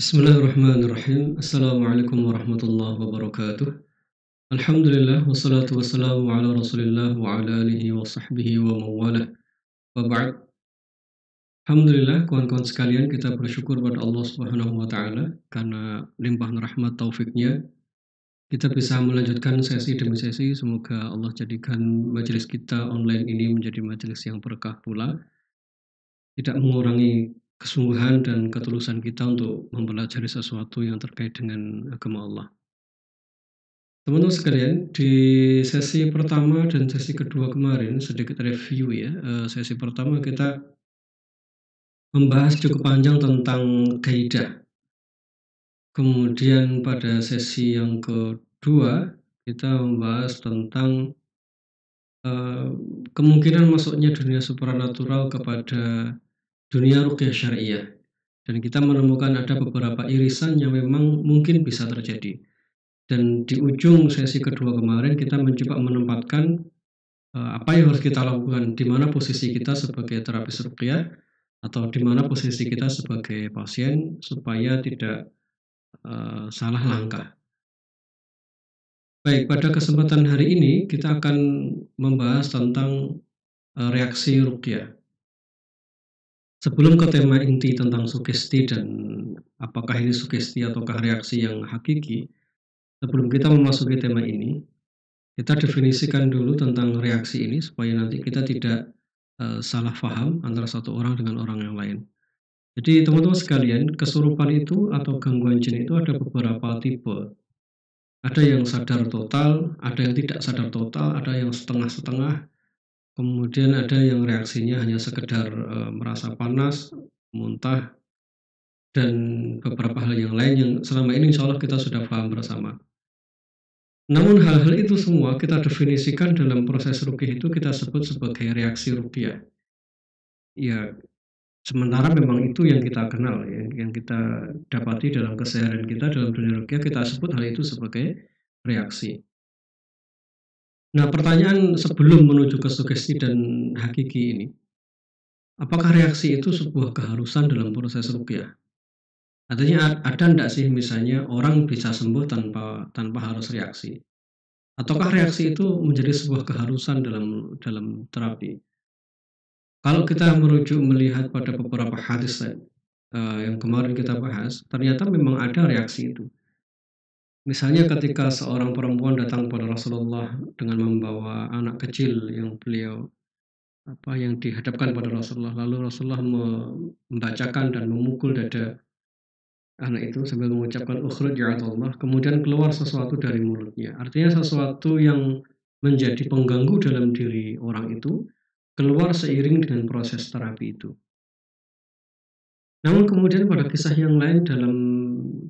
Bismillahirrahmanirrahim. Assalamualaikum warahmatullahi wabarakatuh. Alhamdulillah wassalatu wassalamu ala Rasulillah wa ala alihi wa sahbihi wa mawalah. Wa ba'd. Alhamdulillah kawan-kawan sekalian, kita bersyukur pada Allah Subhanahu wa taala karena limpahan rahmat taufiknya kita bisa melanjutkan sesi demi sesi. Semoga Allah jadikan majelis kita online ini menjadi majelis yang berkah pula, tidak mengurangi kesungguhan dan ketulusan kita untuk mempelajari sesuatu yang terkait dengan agama Allah. Teman-teman sekalian, di sesi pertama dan sesi kedua kemarin, sedikit review ya. Sesi pertama kita membahas cukup panjang tentang kaidah. Kemudian pada sesi yang kedua, kita membahas tentang kemungkinan masuknya dunia supranatural kepada dunia ruqyah syariah. Dan kita menemukan ada beberapa irisan yang memang mungkin bisa terjadi. Dan di ujung sesi kedua kemarin kita mencoba menempatkan apa yang harus kita lakukan, di mana posisi kita sebagai terapis ruqyah atau di mana posisi kita sebagai pasien supaya tidak salah langkah. Baik, pada kesempatan hari ini kita akan membahas tentang reaksi ruqyah. Sebelum ke tema inti tentang sugesti dan apakah ini sugesti ataukah reaksi yang hakiki, sebelum kita memasuki tema ini, kita definisikan dulu tentang reaksi ini supaya nanti kita tidak salah paham antara satu orang dengan orang yang lain. Jadi teman-teman sekalian, kesurupan itu atau gangguan jin itu ada beberapa tipe. Ada yang sadar total, ada yang tidak sadar total, ada yang setengah-setengah, kemudian ada yang reaksinya hanya sekedar merasa panas, muntah, dan beberapa hal yang lain yang selama ini insya Allah kita sudah paham bersama. Namun hal-hal itu semua kita definisikan dalam proses ruqyah itu kita sebut sebagai reaksi ruqyah. Ya, sementara memang itu yang kita kenal, yang kita dapati dalam keseharian kita dalam dunia ruqyah, kita sebut hal itu sebagai reaksi. Nah, pertanyaan sebelum menuju ke sugesti dan hakiki ini, apakah reaksi itu sebuah keharusan dalam proses ruqyah? Artinya ada enggak sih misalnya orang bisa sembuh tanpa harus reaksi? Ataukah reaksi itu menjadi sebuah keharusan dalam terapi? Kalau kita merujuk melihat pada beberapa hadis yang kemarin kita bahas, ternyata memang ada reaksi itu. Misalnya ketika seorang perempuan datang kepada Rasulullah dengan membawa anak kecil yang yang dihadapkan pada Rasulullah, lalu Rasulullah membacakan dan memukul dada anak itu sambil mengucapkan ukhruj ya Allah, kemudian keluar sesuatu dari mulutnya. Artinya sesuatu yang menjadi pengganggu dalam diri orang itu keluar seiring dengan proses terapi itu. Namun kemudian pada kisah yang lain dalam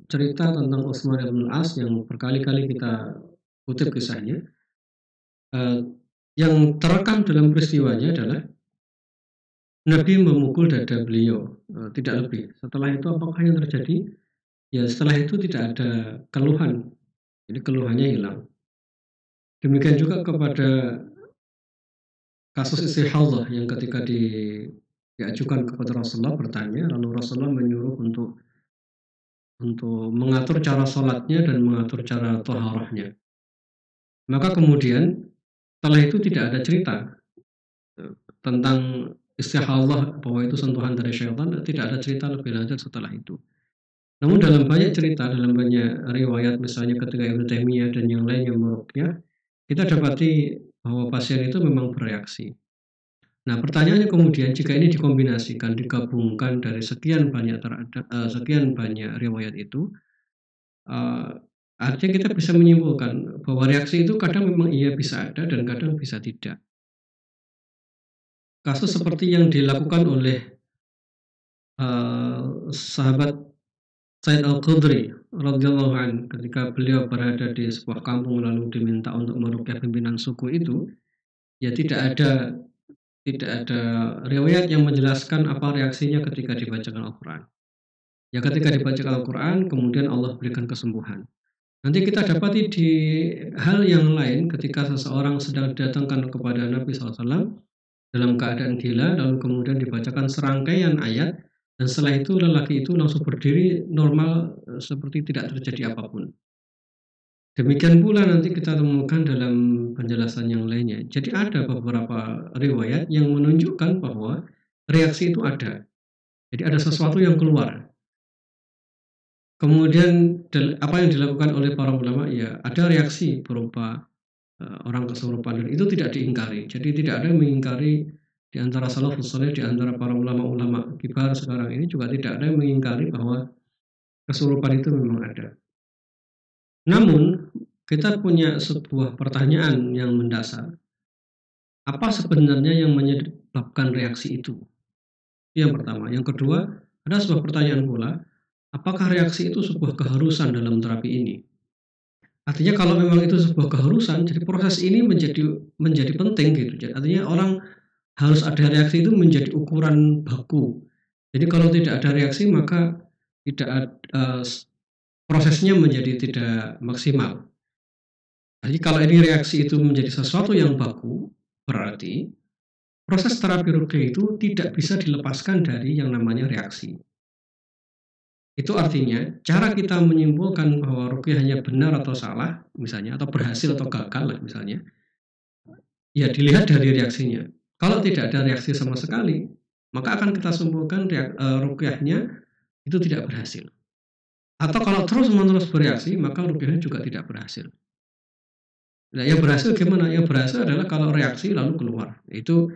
cerita tentang Utsman bin As yang berkali-kali kita kutip kisahnya, yang terekam dalam peristiwanya adalah Nabi memukul dada beliau, tidak lebih. Setelah itu apakah yang terjadi? Ya setelah itu tidak ada keluhan, jadi keluhannya hilang. Demikian juga kepada kasus istihadhah yang ketika diajukan kepada Rasulullah bertanya, lalu Rasulullah menyuruh untuk mengatur cara sholatnya dan mengatur cara thaharahnya. Maka kemudian setelah itu tidak ada cerita tentang istihadhah bahwa itu sentuhan dari syaitan, tidak ada cerita lebih lanjut setelah itu. Namun dalam banyak cerita, dalam banyak riwayat misalnya ketika Ibnu Taimiyah dan yang lain yang meruqyah, kita dapati bahwa pasien itu memang bereaksi. Nah, pertanyaannya kemudian jika ini dikombinasikan, digabungkan dari sekian banyak riwayat itu, artinya kita bisa menyimpulkan bahwa reaksi itu kadang memang iya bisa ada dan kadang bisa tidak. Kasus seperti yang dilakukan oleh sahabat Said Al-Khudri radhiyallahu anhu ketika beliau berada di sebuah kampung lalu diminta untuk meruqyah pimpinan suku itu, ya tidak ada riwayat yang menjelaskan apa reaksinya ketika dibacakan Al-Quran. Ya ketika dibacakan Al-Quran kemudian Allah berikan kesembuhan. Nanti kita dapati di hal yang lain ketika seseorang sedang didatangkan kepada Nabi SAW dalam keadaan gila lalu kemudian dibacakan serangkaian ayat Dan setelah itu lelaki itu langsung berdiri normal, seperti tidak terjadi apapun. Demikian pula nanti kita temukan dalam penjelasan yang lainnya. Jadi ada beberapa riwayat yang menunjukkan bahwa reaksi itu ada. Jadi ada sesuatu yang keluar. Kemudian apa yang dilakukan oleh para ulama, ya ada reaksi berupa orang kesurupan, dan itu tidak diingkari. Jadi tidak ada yang mengingkari di antara salafus saleh, di antara para ulama-ulama kibar sekarang ini juga tidak ada yang mengingkari bahwa kesurupan itu memang ada. Namun kita punya sebuah pertanyaan yang mendasar. Apa sebenarnya yang menyebabkan reaksi itu? Yang pertama. Yang kedua, ada sebuah pertanyaan pula, apakah reaksi itu sebuah keharusan dalam terapi ini? Artinya kalau memang itu sebuah keharusan, jadi proses ini menjadi penting gitu. Jadi artinya orang harus ada reaksi itu menjadi ukuran baku. Jadi kalau tidak ada reaksi maka prosesnya menjadi tidak maksimal. Jadi kalau ini reaksi itu menjadi sesuatu yang baku, berarti proses terapi ruqyah itu tidak bisa dilepaskan dari yang namanya reaksi. Itu artinya cara kita menyimpulkan bahwa ruqyah hanya benar atau salah, misalnya, atau berhasil atau gagal lah misalnya, ya dilihat dari reaksinya. Kalau tidak ada reaksi sama sekali, maka akan kita simpulkan ruqyahnya itu tidak berhasil. Atau kalau terus-menerus bereaksi, maka ruqyahnya juga tidak berhasil. Nah, yang berhasil gimana? Yang berhasil adalah kalau reaksi lalu keluar. Itu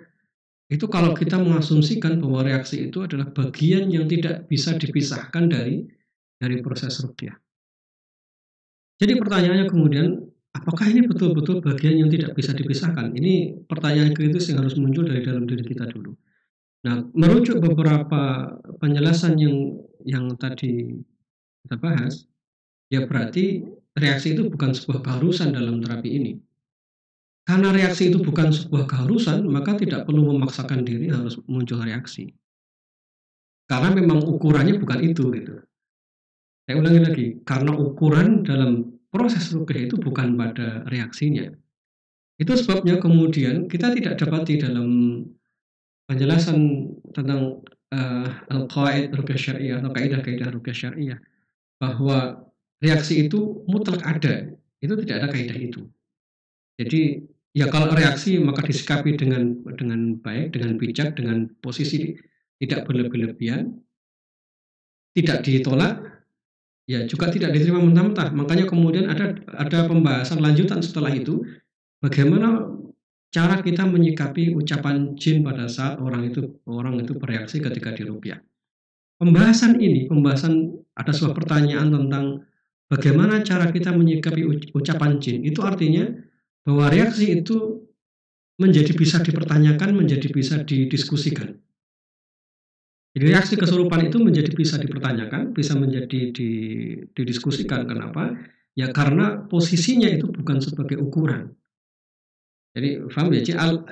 kalau kita mengasumsikan bahwa reaksi itu adalah bagian yang tidak bisa dipisahkan dari proses ruqyah. Jadi pertanyaannya kemudian, apakah ini betul-betul bagian yang tidak bisa dipisahkan? Ini pertanyaan kritis yang harus muncul dari dalam diri kita dulu. Nah, merujuk beberapa penjelasan yang tadi kita bahas, ya berarti reaksi itu bukan sebuah keharusan dalam terapi ini. Karena reaksi itu bukan sebuah keharusan, maka tidak perlu memaksakan diri harus muncul reaksi. Karena memang ukurannya bukan itu gitu. Saya ulangi lagi, karena ukuran dalam proses ruqyah itu bukan pada reaksinya. Itu sebabnya kemudian kita tidak dapati dalam penjelasan tentang al-qawaid ruqyah syariah atau kaidah-kaidah ruqyah syariah bahwa reaksi itu mutlak ada. Itu tidak ada kaidah itu. Jadi ya kalau reaksi maka disikapi dengan baik, dengan bijak, dengan posisi tidak berlebihan, tidak ditolak, ya juga tidak diterima mentah-mentah. Makanya kemudian ada pembahasan lanjutan setelah itu, bagaimana cara kita menyikapi ucapan jin pada saat orang itu bereaksi ketika diruqyah. Pembahasan ada sebuah pertanyaan tentang bagaimana cara kita menyikapi ucapan jin. Itu artinya bahwa reaksi itu menjadi bisa dipertanyakan, menjadi bisa didiskusikan. Jadi reaksi kesurupan itu menjadi bisa dipertanyakan, bisa menjadi didiskusikan. Kenapa? Ya karena posisinya itu bukan sebagai ukuran. Jadi paham ya?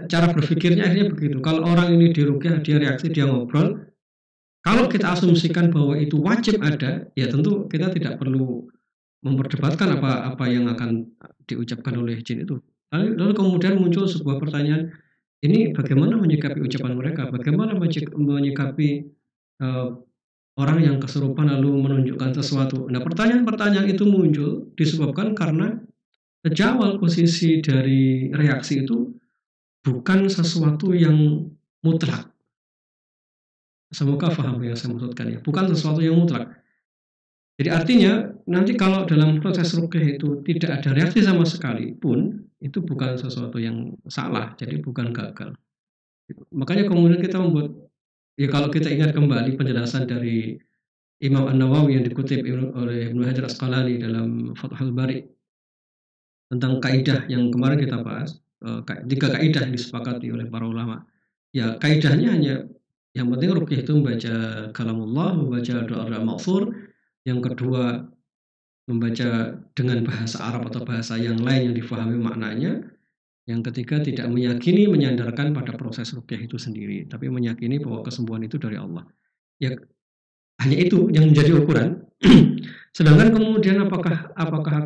Cara berpikirnya akhirnya begitu. Kalau orang ini diruqyah, dia reaksi, dia ngobrol. Kalau kita asumsikan bahwa itu wajib ada, ya tentu kita tidak perlu memperdebatkan apa yang akan diucapkan oleh jin itu. Lalu kemudian muncul sebuah pertanyaan, ini bagaimana menyikapi ucapan mereka? Bagaimana menyikapi orang yang kesurupan lalu menunjukkan sesuatu? Nah, pertanyaan-pertanyaan itu muncul disebabkan karena sejak awal posisi dari reaksi itu bukan sesuatu yang mutlak. Semoga paham yang saya maksudkan ya. Bukan sesuatu yang mutlak. Jadi artinya nanti kalau dalam proses ruqyah itu tidak ada reaksi sama sekali pun, itu bukan sesuatu yang salah, jadi bukan gagal. Makanya kemudian kita membuat, ya kalau kita ingat kembali penjelasan dari Imam An-Nawawi yang dikutip oleh Ibnu Hajar Asqalani dalam Fathul Bari tentang kaidah yang kemarin kita bahas, 3 kaidah yang disepakati oleh para ulama. Ya kaidahnya hanya yang penting ruqyah itu membaca kalamullah, membaca doa-doa maghfur. Yang kedua, membaca dengan bahasa Arab atau bahasa yang lain yang difahami maknanya. Yang ketiga, tidak meyakini menyandarkan pada proses ruqyah itu sendiri, tapi meyakini bahwa kesembuhan itu dari Allah. Ya, hanya itu yang menjadi ukuran. Sedangkan kemudian apakah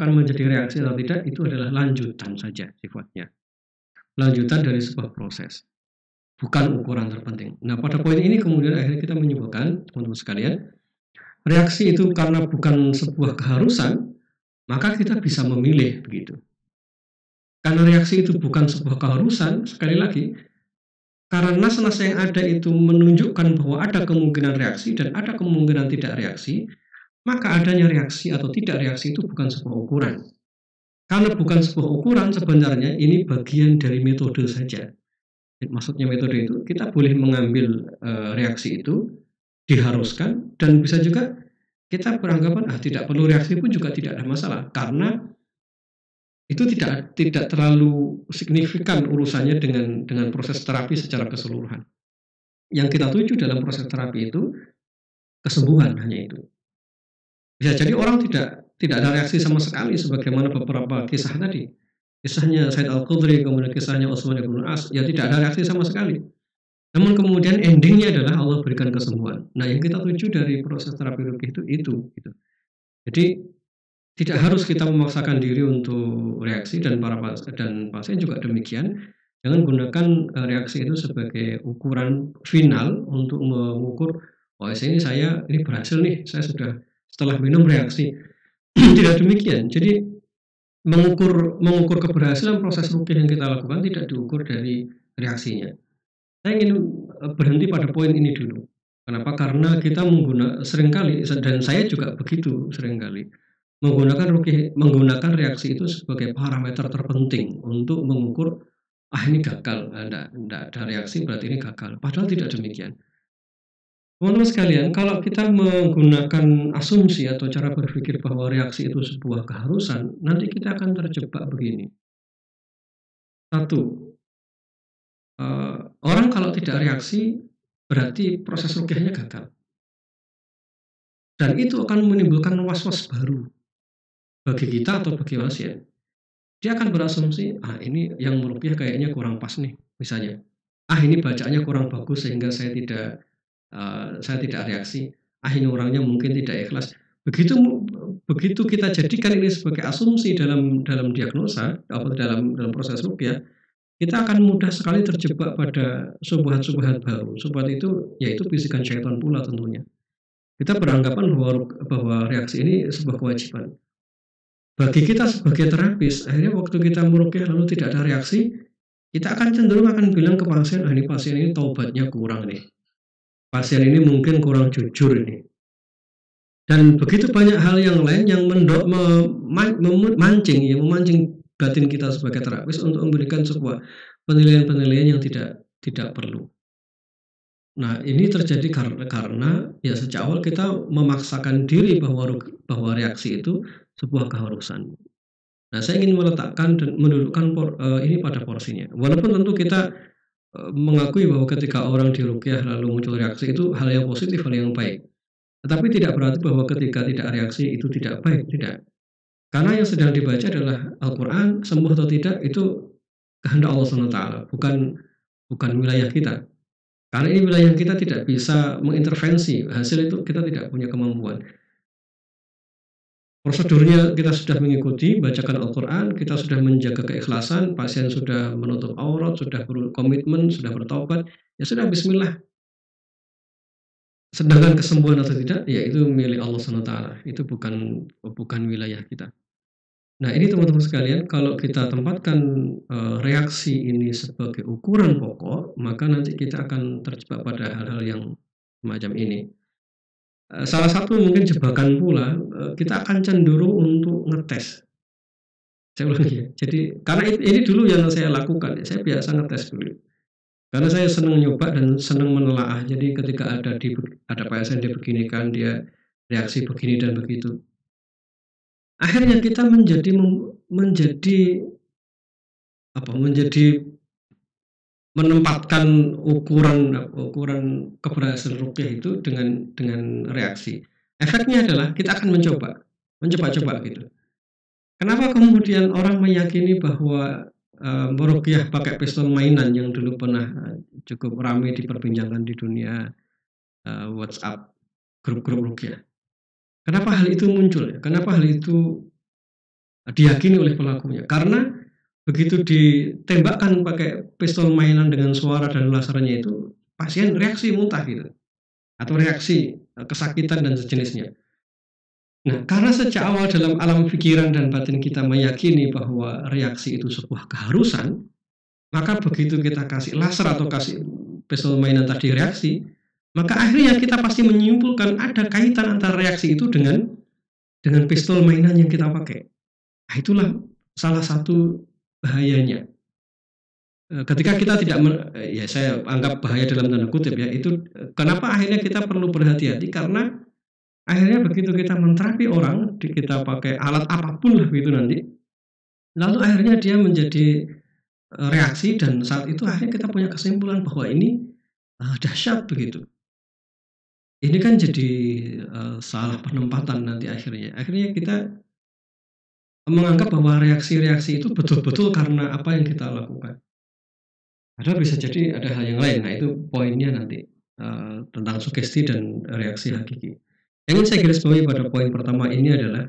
akan menjadi reaksi atau tidak, itu adalah lanjutan saja sifatnya. Lanjutan dari sebuah proses. bukan ukuran terpenting. Nah, pada poin ini kemudian akhirnya kita menyimpulkan, teman-teman sekalian, reaksi itu karena bukan sebuah keharusan, maka kita bisa memilih begitu. Karena reaksi itu bukan sebuah keharusan, sekali lagi, karena nas-nas yang ada itu menunjukkan bahwa ada kemungkinan reaksi dan ada kemungkinan tidak reaksi, maka adanya reaksi atau tidak reaksi itu bukan sebuah ukuran. Karena bukan sebuah ukuran, sebenarnya ini bagian dari metode saja. Maksudnya metode itu kita boleh mengambil reaksi itu, diharuskan, dan bisa juga kita beranggapan tidak perlu reaksi pun juga tidak ada masalah, karena itu tidak terlalu signifikan urusannya dengan proses terapi secara keseluruhan. Yang kita tuju dalam proses terapi itu kesembuhan, hanya itu. Bisa jadi orang tidak ada reaksi sama sekali, sebagaimana beberapa kisah tadi. Kisahnya Said Al-Khudri, kemudian kisahnya Utsman bin As, ya tidak ada reaksi sama sekali. Namun kemudian endingnya adalah Allah berikan kesembuhan. Nah, yang kita tuju dari proses terapi ruqyah itu gitu. Jadi tidak harus kita memaksakan diri untuk reaksi, dan pasien juga demikian. Jangan gunakan reaksi itu sebagai ukuran final untuk mengukur, oh ini berhasil nih, saya sudah setelah minum reaksi. Tidak demikian. Jadi mengukur keberhasilan proses ruqyah yang kita lakukan tidak diukur dari reaksinya. Saya ingin berhenti pada poin ini dulu. Kenapa? Karena kita seringkali, dan saya juga begitu seringkali, menggunakan reaksi itu sebagai parameter terpenting untuk mengukur, ini gagal, tidak ada reaksi berarti ini gagal. Padahal tidak demikian. Teman-teman sekalian, kalau kita menggunakan asumsi atau cara berpikir bahwa reaksi itu sebuah keharusan, nanti kita akan terjebak begini. Satu, orang kalau tidak reaksi berarti proses ruqyahnya gagal. Dan itu akan menimbulkan was-was baru bagi kita atau bagi pasien. Dia akan berasumsi, ini yang meruqyah kayaknya kurang pas nih, misalnya. Ini bacaannya kurang bagus sehingga saya tidak reaksi. Ini orangnya mungkin tidak ikhlas. Begitu kita jadikan ini sebagai asumsi dalam diagnosa atau dalam proses ruqyah, kita akan mudah sekali terjebak pada syubhat-syubhat baru. Syubhat itu yaitu bisikan syaitan pula tentunya. Kita beranggapan bahwa reaksi ini sebuah kewajiban. Bagi kita sebagai terapis, akhirnya waktu kita meruqyah lalu tidak ada reaksi, kita akan cenderung bilang ke pasien, ini pasien ini taubatnya kurang nih. Pasien ini mungkin kurang jujur ini. Dan begitu banyak hal yang lain yang memancing batin kita sebagai terapis untuk memberikan sebuah penilaian-penilaian yang tidak perlu. Nah, ini terjadi karena ya sejak awal kita memaksakan diri bahwa reaksi itu sebuah keharusan. Nah, saya ingin meletakkan dan mendudukkan ini pada porsinya. Walaupun tentu kita mengakui bahwa ketika orang diruqyah lalu muncul reaksi itu hal yang positif, hal yang baik. Tetapi tidak berarti bahwa ketika tidak reaksi itu tidak baik, tidak. Karena yang sedang dibaca adalah Al-Quran, sembuh atau tidak itu kehendak Allah SWT, bukan wilayah kita. Karena ini wilayah kita tidak bisa mengintervensi, hasil itu kita tidak punya kemampuan. Prosedurnya kita sudah mengikuti, bacakan Al-Quran, kita sudah menjaga keikhlasan, pasien sudah menutup aurat, sudah berkomitmen, sudah bertaubat, ya sudah bismillah. Sedangkan kesembuhan atau tidak, ya itu milik Allah SWT, itu bukan wilayah kita. Nah, ini teman-teman sekalian, kalau kita tempatkan reaksi ini sebagai ukuran pokok, maka nanti kita akan terjebak pada hal-hal yang semacam ini. Salah satu mungkin jebakan pula, kita akan cenderung untuk ngetes. Saya ulang ya. Jadi karena ini dulu yang saya lakukan, saya biasa ngetes dulu. Karena saya senang nyoba dan senang menelaah. Jadi ketika ada pasien dia beginikan, dia reaksi begini dan begitu. Akhirnya kita menjadi menempatkan ukuran keberhasilan ruqyah itu dengan reaksi. Efeknya adalah kita akan mencoba gitu. Kenapa kemudian orang meyakini bahwa meruqyah pakai pistol mainan yang dulu pernah cukup ramai diperbincangkan di dunia WhatsApp, grup-grup ruqyah? Kenapa hal itu muncul? Kenapa hal itu diyakini oleh pelakunya? Karena begitu ditembakkan pakai pistol mainan dengan suara dan lasernya itu, pasien reaksi muntah gitu, atau reaksi kesakitan dan sejenisnya. Nah, karena sejak awal dalam alam pikiran dan batin kita meyakini bahwa reaksi itu sebuah keharusan, maka begitu kita kasih laser atau kasih pistol mainan tadi reaksi, maka akhirnya kita pasti menyimpulkan ada kaitan antara reaksi itu dengan pistol mainan yang kita pakai. Nah, itulah salah satu bahayanya. Ketika kita tidak ya saya anggap bahaya dalam tanda kutip ya, itu kenapa akhirnya kita perlu berhati-hati, karena akhirnya begitu kita menterapi orang, kita pakai alat apapun lah begitu nanti, lalu akhirnya dia menjadi reaksi dan saat itu akhirnya kita punya kesimpulan bahwa ini dahsyat begitu. Ini kan jadi salah penempatan nanti akhirnya. Akhirnya kita menganggap bahwa reaksi-reaksi itu betul-betul karena apa yang kita lakukan. Padahal bisa jadi ada hal yang lain. Nah, itu poinnya nanti tentang sugesti dan reaksi hakiki. Yang ingin saya garis bawahi pada poin pertama ini adalah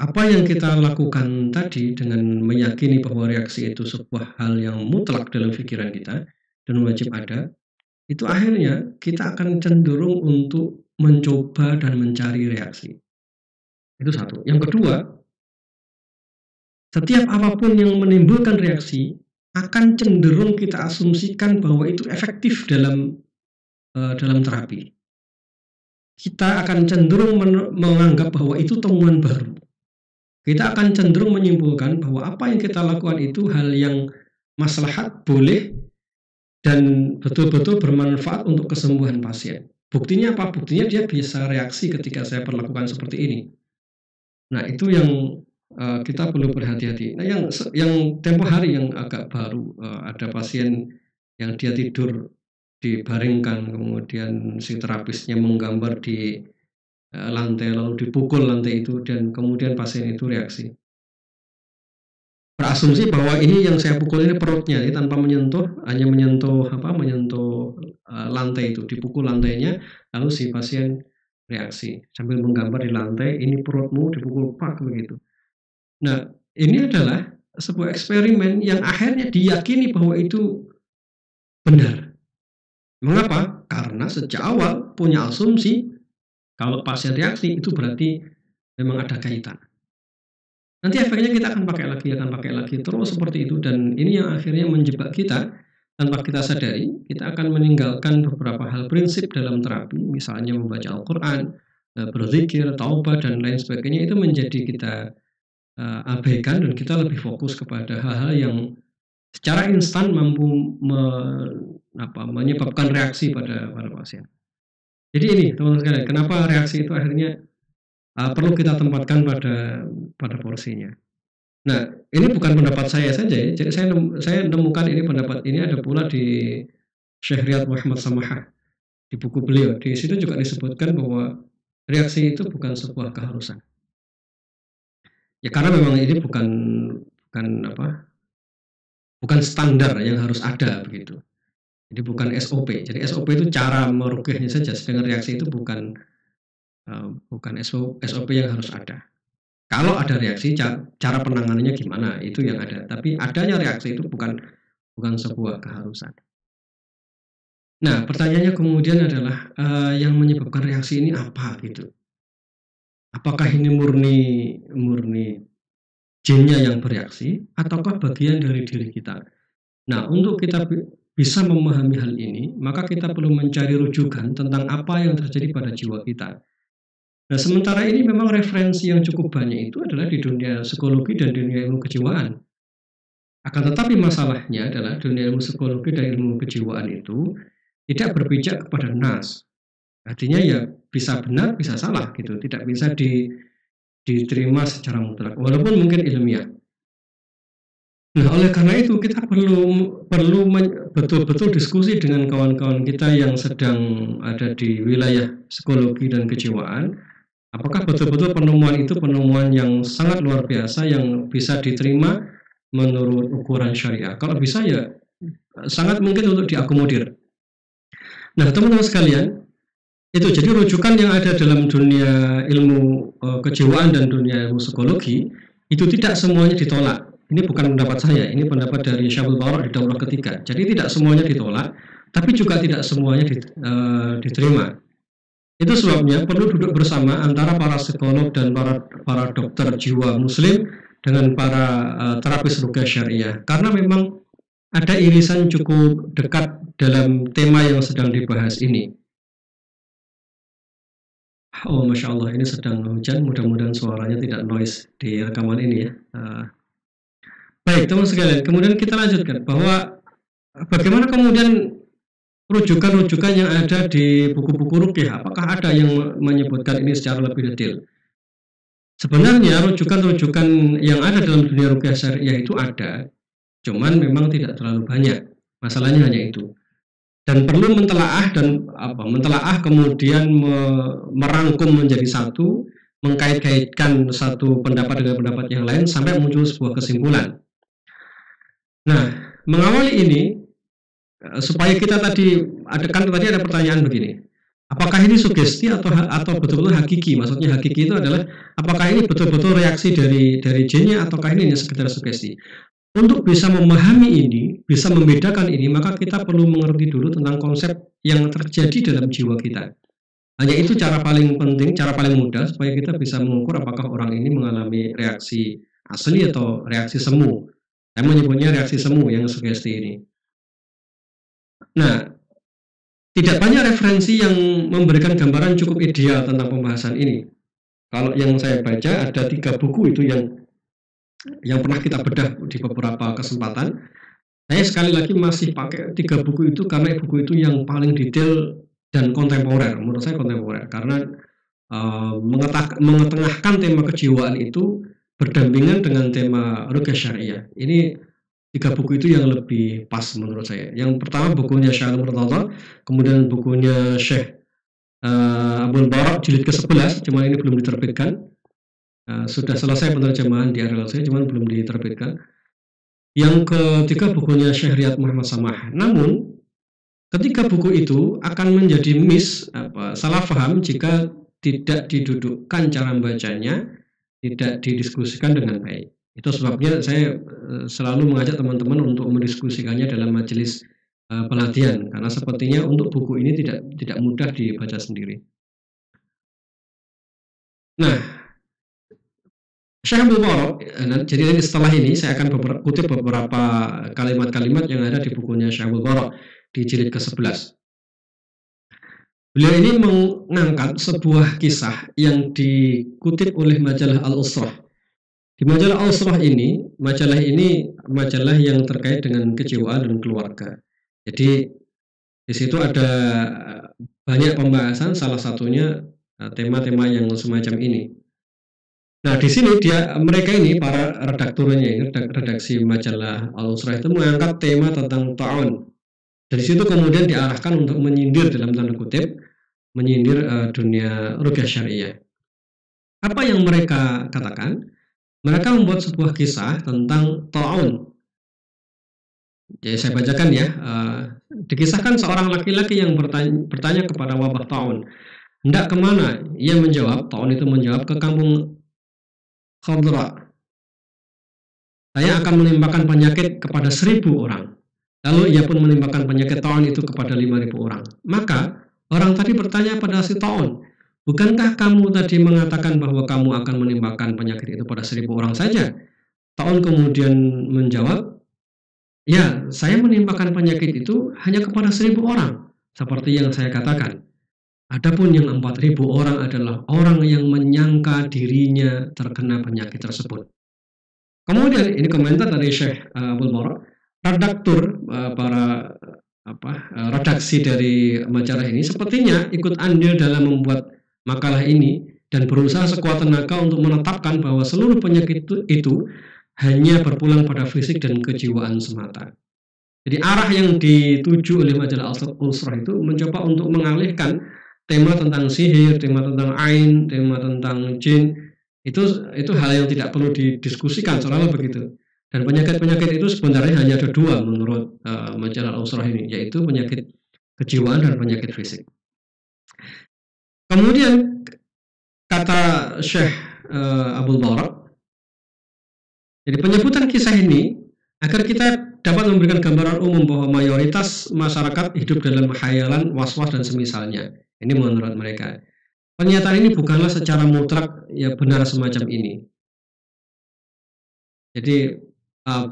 apa yang kita lakukan tadi dengan meyakini bahwa reaksi itu sebuah hal yang mutlak dalam pikiran kita dan wajib ada, itu akhirnya kita akan cenderung untuk mencoba dan mencari reaksi. Itu satu. Yang kedua, setiap apapun yang menimbulkan reaksi akan cenderung kita asumsikan bahwa itu efektif dalam terapi. Kita akan cenderung menganggap bahwa itu temuan baru. Kita akan cenderung menyimpulkan bahwa apa yang kita lakukan itu hal yang maslahat, boleh, dan betul-betul bermanfaat untuk kesembuhan pasien. Buktinya apa? Buktinya dia bisa reaksi ketika saya perlakukan seperti ini. Nah, itu yang kita perlu berhati-hati. Nah, yang tempo hari yang agak baru, ada pasien yang dia tidur dibaringkan, kemudian si terapisnya menggambar di lantai, lalu dipukul lantai itu, dan kemudian pasien itu reaksi. Berasumsi bahwa ini yang saya pukul ini perutnya, ini tanpa menyentuh, hanya menyentuh lantai itu, dipukul lantainya, lalu si pasien reaksi sambil menggambar di lantai, ini perutmu dipukul pak begitu. Nah, ini adalah sebuah eksperimen yang akhirnya diyakini bahwa itu benar. Mengapa? Karena sejak awal punya asumsi kalau pasien reaksi itu berarti memang ada kaitan. Nanti efeknya kita akan pakai lagi terus seperti itu, dan ini yang akhirnya menjebak kita tanpa kita sadari. Kita akan meninggalkan beberapa hal prinsip dalam terapi, misalnya membaca Al-Quran, berzikir, taubat, dan lain sebagainya, itu menjadi kita abaikan dan kita lebih fokus kepada hal-hal yang secara instan mampu menyebabkan reaksi pada pasien. Jadi ini teman-teman sekalian, kenapa reaksi itu akhirnya perlu kita tempatkan pada porsinya. Nah, ini bukan pendapat saya saja ya. Jadi saya menemukan ini pendapat ini ada pula di Syekh Riyad Muhammad Samahah di buku beliau. Di situ juga disebutkan bahwa reaksi itu bukan sebuah keharusan. Ya karena memang ini bukan standar yang harus ada begitu. Jadi bukan SOP. Jadi SOP itu cara meruqyahnya saja, sedangkan reaksi itu bukan SOP yang harus ada. Kalau ada reaksi, cara penanganannya gimana, itu yang ada. Tapi adanya reaksi itu bukan sebuah keharusan. Nah, pertanyaannya kemudian adalah yang menyebabkan reaksi ini apa gitu? Apakah ini murni jinnya yang bereaksi, ataukah bagian dari diri kita? Nah, untuk kita bisa memahami hal ini, maka kita perlu mencari rujukan tentang apa yang terjadi pada jiwa kita. Nah, sementara ini memang referensi yang cukup banyak itu adalah di dunia psikologi dan dunia ilmu kejiwaan. Akan tetapi masalahnya adalah dunia ilmu psikologi dan ilmu kejiwaan itu tidak berpijak kepada nas. Artinya ya bisa benar, bisa salah gitu, tidak bisa diterima secara mutlak, walaupun mungkin ilmiah. Nah, oleh karena itu kita perlu betul-betul diskusi dengan kawan-kawan kita yang sedang ada di wilayah psikologi dan kejiwaan. Apakah betul-betul penemuan itu penemuan yang sangat luar biasa yang bisa diterima menurut ukuran syariah? Kalau bisa ya sangat mungkin untuk diakomodir. Nah, teman-teman sekalian, itu jadi rujukan yang ada dalam dunia ilmu kejiwaan dan dunia ilmu psikologi itu tidak semuanya ditolak. Ini bukan pendapat saya, ini pendapat dari Syabul Barak di Daulah ketiga. Jadi tidak semuanya ditolak, tapi juga tidak semuanya diterima. Itu sebabnya perlu duduk bersama antara para psikolog dan para dokter jiwa muslim dengan para terapis ruqyah syariah. Karena memang ada irisan cukup dekat dalam tema yang sedang dibahas ini. Oh, Masya Allah, ini sedang hujan. Mudah-mudahan suaranya tidak noise di rekaman ini ya. Baik, teman sekalian. Kemudian kita lanjutkan bahwa bagaimana kemudian rujukan-rujukan yang ada di buku-buku ruqyah. Apakah ada yang menyebutkan ini secara lebih detail? Sebenarnya rujukan-rujukan yang ada dalam dunia ruqyah syariah itu ada, cuman memang tidak terlalu banyak. Masalahnya hanya itu. Dan perlu mentelaah kemudian merangkum menjadi satu, mengkait-kaitkan satu pendapat dengan pendapat yang lain sampai muncul sebuah kesimpulan. Nah, mengawali ini supaya kita tadi ada pertanyaan begini. Apakah ini sugesti atau betul-betul hakiki? Maksudnya hakiki itu adalah apakah ini betul-betul reaksi dari jinnya ataukah ini hanya sekedar sugesti? Untuk bisa memahami ini, bisa membedakan ini, maka kita perlu mengerti dulu tentang konsep yang terjadi dalam jiwa kita. Hanya itu cara paling penting, cara paling mudah supaya kita bisa mengukur apakah orang ini mengalami reaksi asli atau reaksi semu. Saya menyebutnya reaksi semu yang sugesti ini. Nah, tidak banyak referensi yang memberikan gambaran cukup ideal tentang pembahasan ini. Kalau yang saya baca ada 3 buku itu yang pernah kita bedah di beberapa kesempatan. Saya sekali lagi masih pakai 3 buku itu karena buku itu yang paling detail dan kontemporer. Menurut saya kontemporer karena mengetengahkan tema kejiwaan itu berdampingan dengan tema ruqyah syariah. Ini 3 buku itu yang lebih pas menurut saya. Yang pertama bukunya Syekh Murtada, kemudian bukunya Syekh Abul Barak jilid ke-11, cuman ini belum diterbitkan. Sudah selesai penerjemahan di RLC, cuman belum diterbitkan. Yang ketiga bukunya Syekh Riyad Muhammad Samah. Namun ketiga buku itu akan menjadi salah paham jika tidak didudukkan cara membacanya, tidak didiskusikan dengan baik. Itu sebabnya saya selalu mengajak teman-teman untuk mendiskusikannya dalam majelis pelatihan, karena sepertinya untuk buku ini tidak mudah dibaca sendiri. Nah, Syekh Abdul Barak, jadi setelah ini saya akan kutip beberapa kalimat-kalimat yang ada di bukunya Syekh Abdul Barak di jilid ke-11. Beliau ini mengangkat sebuah kisah yang dikutip oleh majalah Al-Usrah. Di majalah Al-Usrah ini, majalah yang terkait dengan kejiwaan dan keluarga. Jadi di situ ada banyak pembahasan, salah satunya tema-tema yang semacam ini. Nah, di sini mereka ini para redakturnya, redaksi majalah Al-Usrah itu mengangkat tema tentang ta'un. Dari situ kemudian diarahkan untuk menyindir dalam tanda kutip, menyindir dunia ruqyah syariah. Apa yang mereka katakan? Mereka membuat sebuah kisah tentang ta'un. Jadi saya bacakan ya. Dikisahkan seorang laki-laki yang bertanya kepada wabah ta'un, hendak kemana? Ia menjawab, ta'un itu menjawab, ke kampung Khadra. Saya akan menimpakan penyakit kepada 1.000 orang. Lalu ia pun menimpakan penyakit ta'un itu kepada 5.000 orang. Maka orang tadi bertanya pada si ta'un, bukankah kamu tadi mengatakan bahwa kamu akan menimpakan penyakit itu pada 1.000 orang saja? Ta'un kemudian menjawab, ya, saya menimpakan penyakit itu hanya kepada 1.000 orang, seperti yang saya katakan. Adapun yang 4.000 orang adalah orang yang menyangka dirinya terkena penyakit tersebut. Kemudian ini komentar dari Syekh Abdul Barak, redaktur redaksi dari majalah ini sepertinya ikut andil dalam membuat makalah ini dan berusaha sekuat tenaga untuk menetapkan bahwa seluruh penyakit itu hanya berpulang pada fisik dan kejiwaan semata. Jadi arah yang dituju oleh majalah Al-Usrah itu mencoba untuk mengalihkan tema tentang sihir, tema tentang ain, tema tentang jin, itu hal yang tidak perlu didiskusikan, soalnya begitu. Dan penyakit-penyakit itu sebenarnya hanya ada 2 menurut majalah Al-Usrah ini, yaitu penyakit kejiwaan dan penyakit fisik. Kemudian kata Syekh Abdul Barak, Jadi penyebutan kisah ini agar kita dapat memberikan gambaran umum bahwa mayoritas masyarakat hidup dalam khayalan, was-was dan semisalnya. Ini menurut mereka. Pernyataan ini bukanlah secara mutlak ya benar semacam ini. Jadi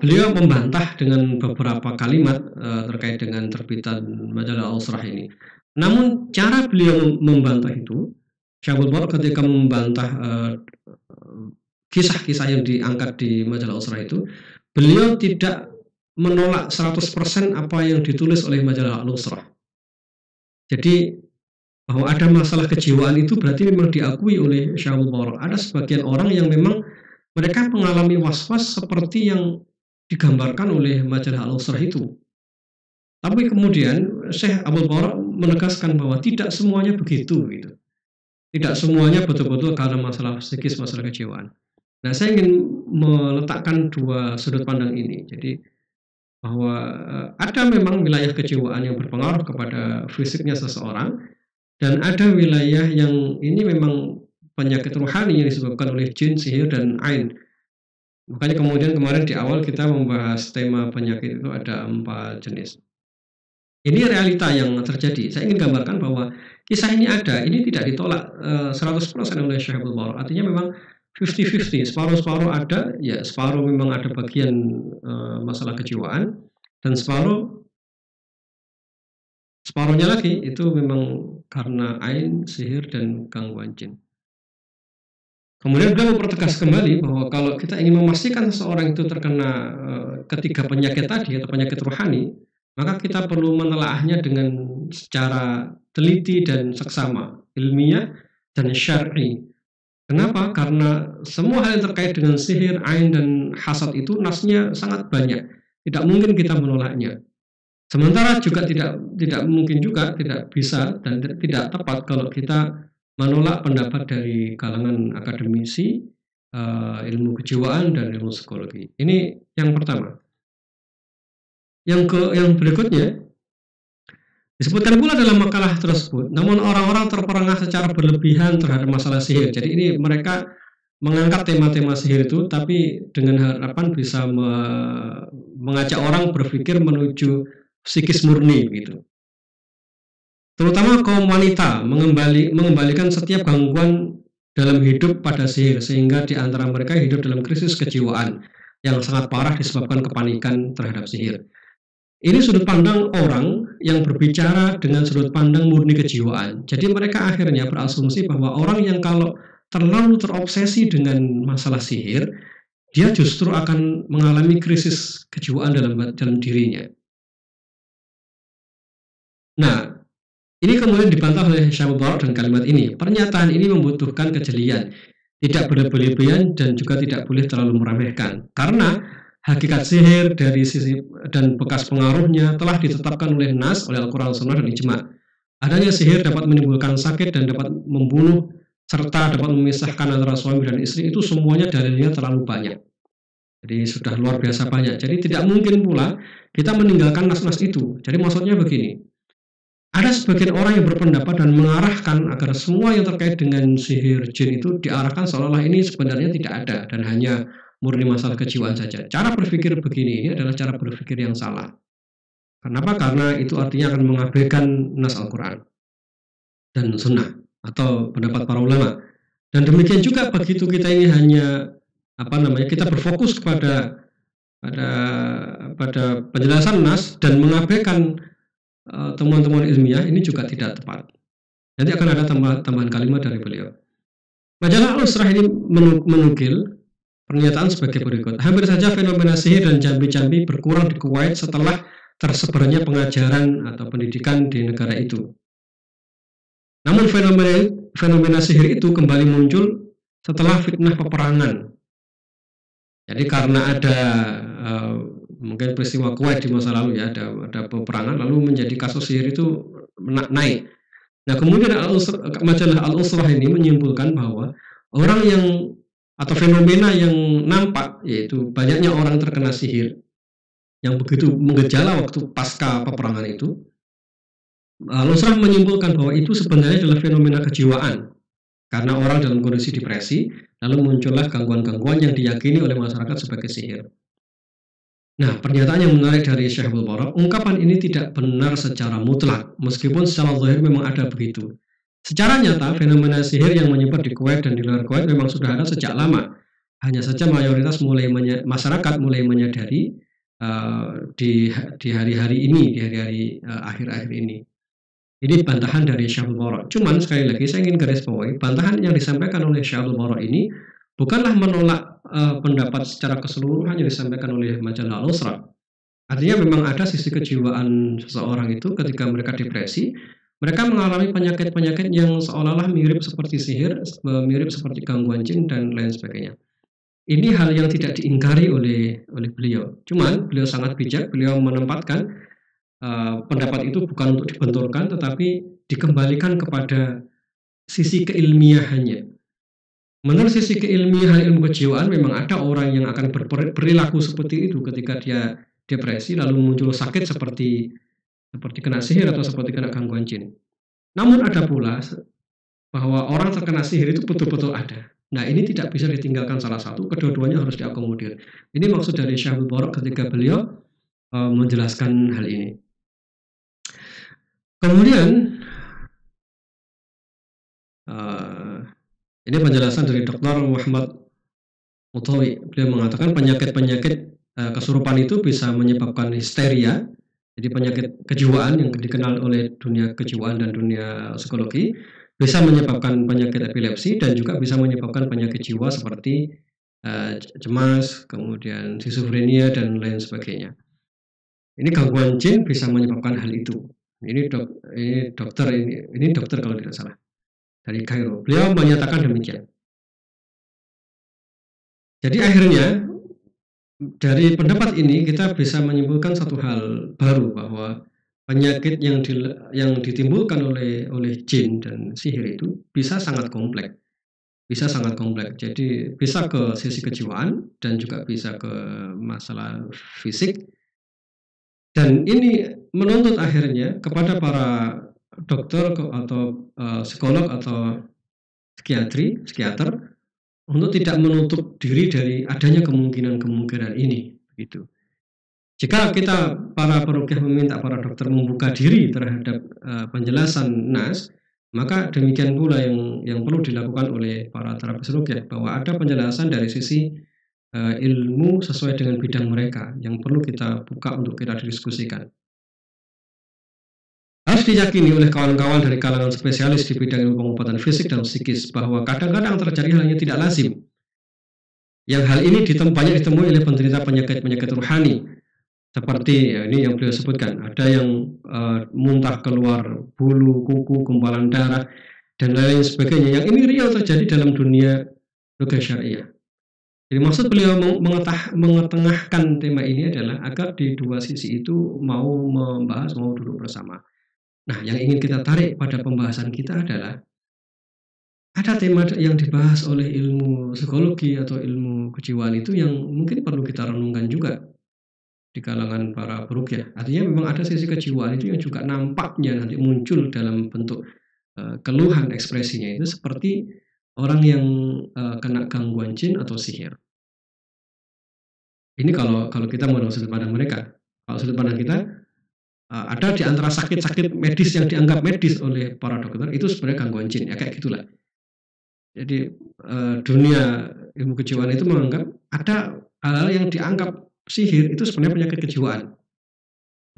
beliau membantah dengan beberapa kalimat terkait dengan terbitan majalah Al-Usrah ini. Namun cara beliau membantah itu, Syekh Abdul Barr ketika membantah kisah-kisah yang diangkat di majalah Al-Usrah itu, beliau tidak menolak 100% apa yang ditulis oleh majalah Al-Usrah. Jadi bahwa ada masalah kejiwaan itu berarti memang diakui oleh Syekh Abdul Barr. Ada sebagian orang yang memang mereka mengalami was-was seperti yang digambarkan oleh majalah Al-Usrah itu. Tapi kemudian Syekh Abdul Barr menegaskan bahwa tidak semuanya begitu gitu. Tidak semuanya betul-betul karena masalah psikis, masalah kejiwaan. Nah, saya ingin meletakkan dua sudut pandang ini. Jadi bahwa ada memang wilayah kejiwaan yang berpengaruh kepada fisiknya seseorang, dan ada wilayah yang ini memang penyakit rohani yang disebabkan oleh jin, sihir, dan ain. Makanya kemudian kemarin di awal kita membahas tema penyakit itu ada 4 jenis. Ini realita yang terjadi. Saya ingin gambarkan bahwa kisah ini ada, ini tidak ditolak 100% oleh Syekh Abdul Barr. Artinya memang 50-50, separuh-separuh ada, ya separuh memang ada bagian masalah kejiwaan, dan separuhnya lagi itu memang karena ain, sihir, dan gangguan jin. Kemudian beliau mempertegas kembali bahwa kalau kita ingin memastikan seseorang itu terkena ketiga penyakit tadi atau penyakit rohani, maka kita perlu menelaahnya dengan secara teliti dan seksama, ilmiah dan syar'i. Kenapa? Karena semua hal yang terkait dengan sihir, ain, dan hasad itu nasnya sangat banyak. Tidak mungkin kita menolaknya. Sementara juga tidak mungkin juga, tidak bisa dan tidak tepat kalau kita menolak pendapat dari kalangan akademisi, ilmu kejiwaan, dan ilmu psikologi. Ini yang pertama. Yang berikutnya disebutkan pula dalam makalah tersebut, namun orang-orang terperangah secara berlebihan terhadap masalah sihir. Jadi ini mereka mengangkat tema-tema sihir itu, tapi dengan harapan bisa mengajak orang berpikir menuju psikis murni gitu. Terutama kaum wanita mengembalikan setiap gangguan dalam hidup pada sihir, sehingga di antara mereka hidup dalam krisis kejiwaan yang sangat parah disebabkan kepanikan terhadap sihir. Ini sudut pandang orang yang berbicara dengan sudut pandang murni kejiwaan. Jadi mereka akhirnya berasumsi bahwa orang yang kalau terlalu terobsesi dengan masalah sihir, dia justru akan mengalami krisis kejiwaan dalam dirinya. Nah, ini kemudian dibantah oleh Syekh Abdul Barr dengan kalimat ini. Pernyataan ini membutuhkan kejelian, tidak berlebihan dan juga tidak boleh terlalu meremehkan. Karena hakikat sihir dari sisi dan bekas pengaruhnya telah ditetapkan oleh Nas, oleh Al-Quran, Sunnah, dan Ijma'. Adanya sihir dapat menimbulkan sakit dan dapat membunuh, serta dapat memisahkan antara suami dan istri. Itu semuanya dalilnya terlalu banyak. Jadi sudah luar biasa banyak. Jadi tidak mungkin pula kita meninggalkan nas-nas itu. Jadi maksudnya begini. Ada sebagian orang yang berpendapat dan mengarahkan agar semua yang terkait dengan sihir jin itu diarahkan seolah-olah ini sebenarnya tidak ada dan hanya murni masalah kejiwaan saja. Cara berpikir begini ini adalah cara berpikir yang salah. Kenapa? Karena itu artinya akan mengabaikan nas Al-Quran dan Sunnah atau pendapat para ulama. Dan demikian juga begitu kita ini hanya kita berfokus pada penjelasan nas dan mengabaikan temuan-temuan ilmiah, ini juga tidak tepat. Nanti akan ada tambahan kalimat dari beliau. Majalah Al-Usrah ini menukil pernyataan sebagai berikut. Hampir saja fenomena sihir dan jambi-jambi berkurang di Kuwait setelah tersebarnya pengajaran atau pendidikan di negara itu. Namun fenomena sihir itu kembali muncul setelah fitnah peperangan. Jadi karena ada mungkin peristiwa Kuwait di masa lalu ya, ada peperangan lalu menjadi kasus sihir itu naik. Nah, kemudian majalah Al-Usrah ini menyimpulkan bahwa orang yang atau fenomena yang nampak yaitu banyaknya orang terkena sihir yang begitu menggejala waktu pasca peperangan itu, Al-Usrah menyimpulkan bahwa itu sebenarnya adalah fenomena kejiwaan Karena orang dalam kondisi depresi, lalu muncullah gangguan-gangguan yang diyakini oleh masyarakat sebagai sihir. Nah, pernyataan yang menarik dari Syekh Abdul Barak, ungkapan ini tidak benar secara mutlak, meskipun secara zahir memang ada begitu. Secara nyata, fenomena sihir yang menyebar di Kuwait dan di luar Kuwait memang sudah ada sejak lama. Hanya saja mayoritas masyarakat mulai menyadari di hari-hari ini, di hari-hari akhir-akhir ini. Ini bantahan dari Syekh Abdul Barak. Cuman sekali lagi saya ingin garis bawahi, bantahan yang disampaikan oleh Syekh Abdul Barak ini bukanlah menolak pendapat secara keseluruhan yang disampaikan oleh majalah Al-Usra. Artinya memang ada sisi kejiwaan seseorang itu ketika mereka depresi, mereka mengalami penyakit-penyakit yang seolah-olah mirip seperti sihir, mirip seperti gangguan jin dan lain sebagainya. Ini hal yang tidak diingkari oleh beliau. Cuman beliau sangat bijak, beliau menempatkan pendapat itu bukan untuk dibenturkan, tetapi dikembalikan kepada sisi keilmiahannya. Menurut sisi keilmiahan ilmu kejiwaan, memang ada orang yang akan berperilaku seperti itu ketika dia depresi lalu muncul sakit seperti kena sihir atau seperti kena gangguan jin. Namun ada pula bahwa orang terkena sihir itu betul-betul ada. Nah, ini tidak bisa ditinggalkan salah satu, kedua-duanya harus diakomodir. Ini maksud dari Syekh Abdul Barak ketika beliau menjelaskan hal ini. Kemudian ini penjelasan dari Dr. Muhammad Mutawi. Beliau mengatakan penyakit-penyakit kesurupan itu bisa menyebabkan histeria, jadi penyakit kejiwaan yang dikenal oleh dunia kejiwaan dan dunia psikologi, bisa menyebabkan penyakit epilepsi dan juga bisa menyebabkan penyakit jiwa seperti cemas, kemudian skizofrenia dan lain sebagainya. Ini gangguan jin bisa menyebabkan hal itu. Ini dokter kalau tidak salah dari Kairo. Beliau menyatakan demikian. Jadi akhirnya dari pendapat ini kita bisa menyimpulkan satu hal baru, bahwa penyakit yang ditimbulkan oleh jin dan sihir itu bisa sangat kompleks. Jadi bisa ke sisi kejiwaan dan juga bisa ke masalah fisik. Dan ini menuntut akhirnya kepada para dokter atau psikolog atau psikiater untuk tidak menutup diri dari adanya kemungkinan ini, begitu. Jika kita para peruqyah meminta para dokter membuka diri terhadap penjelasan nas, maka demikian pula yang perlu dilakukan oleh para terapis ruqyah, bahwa ada penjelasan dari sisi ilmu sesuai dengan bidang mereka yang perlu kita buka untuk kita diskusikan. Harus diyakini oleh kawan-kawan dari kalangan spesialis di bidang ilmu pengobatan fisik dan psikis bahwa kadang-kadang terjadi hal yang tidak lazim. Yang hal ini banyak ditemui oleh penderita penyakit-penyakit ruhani. Seperti ini yang beliau sebutkan, ada yang muntah keluar bulu, kuku, gumpalan darah, dan lain sebagainya. Yang ini real terjadi dalam dunia ruqyah syariah. Jadi maksud beliau mengetengahkan tema ini adalah agar di dua sisi itu mau membahas, mau duduk bersama. Nah, yang ingin kita tarik pada pembahasan kita adalah ada tema yang dibahas oleh ilmu psikologi atau ilmu kejiwaan itu yang mungkin perlu kita renungkan juga di kalangan para peruqyah. Artinya memang ada sisi kejiwaan itu yang juga nampaknya nanti muncul dalam bentuk keluhan ekspresinya itu seperti orang yang kena gangguan jin atau sihir. Ini kalau kita mau sudut pandang mereka. Kalau sudut pandang kita, ada di antara sakit-sakit medis yang dianggap medis oleh para dokter itu sebenarnya gangguan jin, ya kayak gitulah. Jadi dunia ilmu kejiwaan itu menganggap ada hal-hal yang dianggap sihir itu sebenarnya penyakit kejiwaan.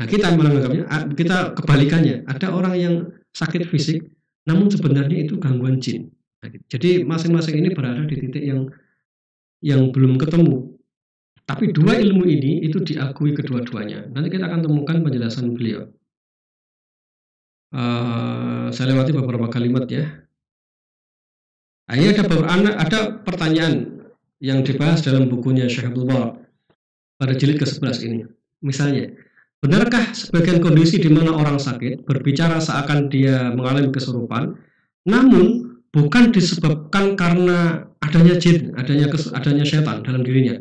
Nah, kita menganggapnya, kita kebalikannya, ada orang yang sakit fisik namun sebenarnya itu gangguan jin. Nah, jadi masing-masing ini berada di titik yang belum ketemu. Tapi dua ilmu ini itu diakui kedua-duanya. Nanti kita akan temukan penjelasan beliau. Saya lewati beberapa kalimat ya. Nah, ini ada pertanyaan yang dibahas dalam bukunya Syekh Abdul Barak pada jilid ke-11 ini. Misalnya, benarkah sebagian kondisi di mana orang sakit berbicara seakan dia mengalami kesurupan, namun bukan disebabkan karena adanya jin, adanya setan dalam dirinya,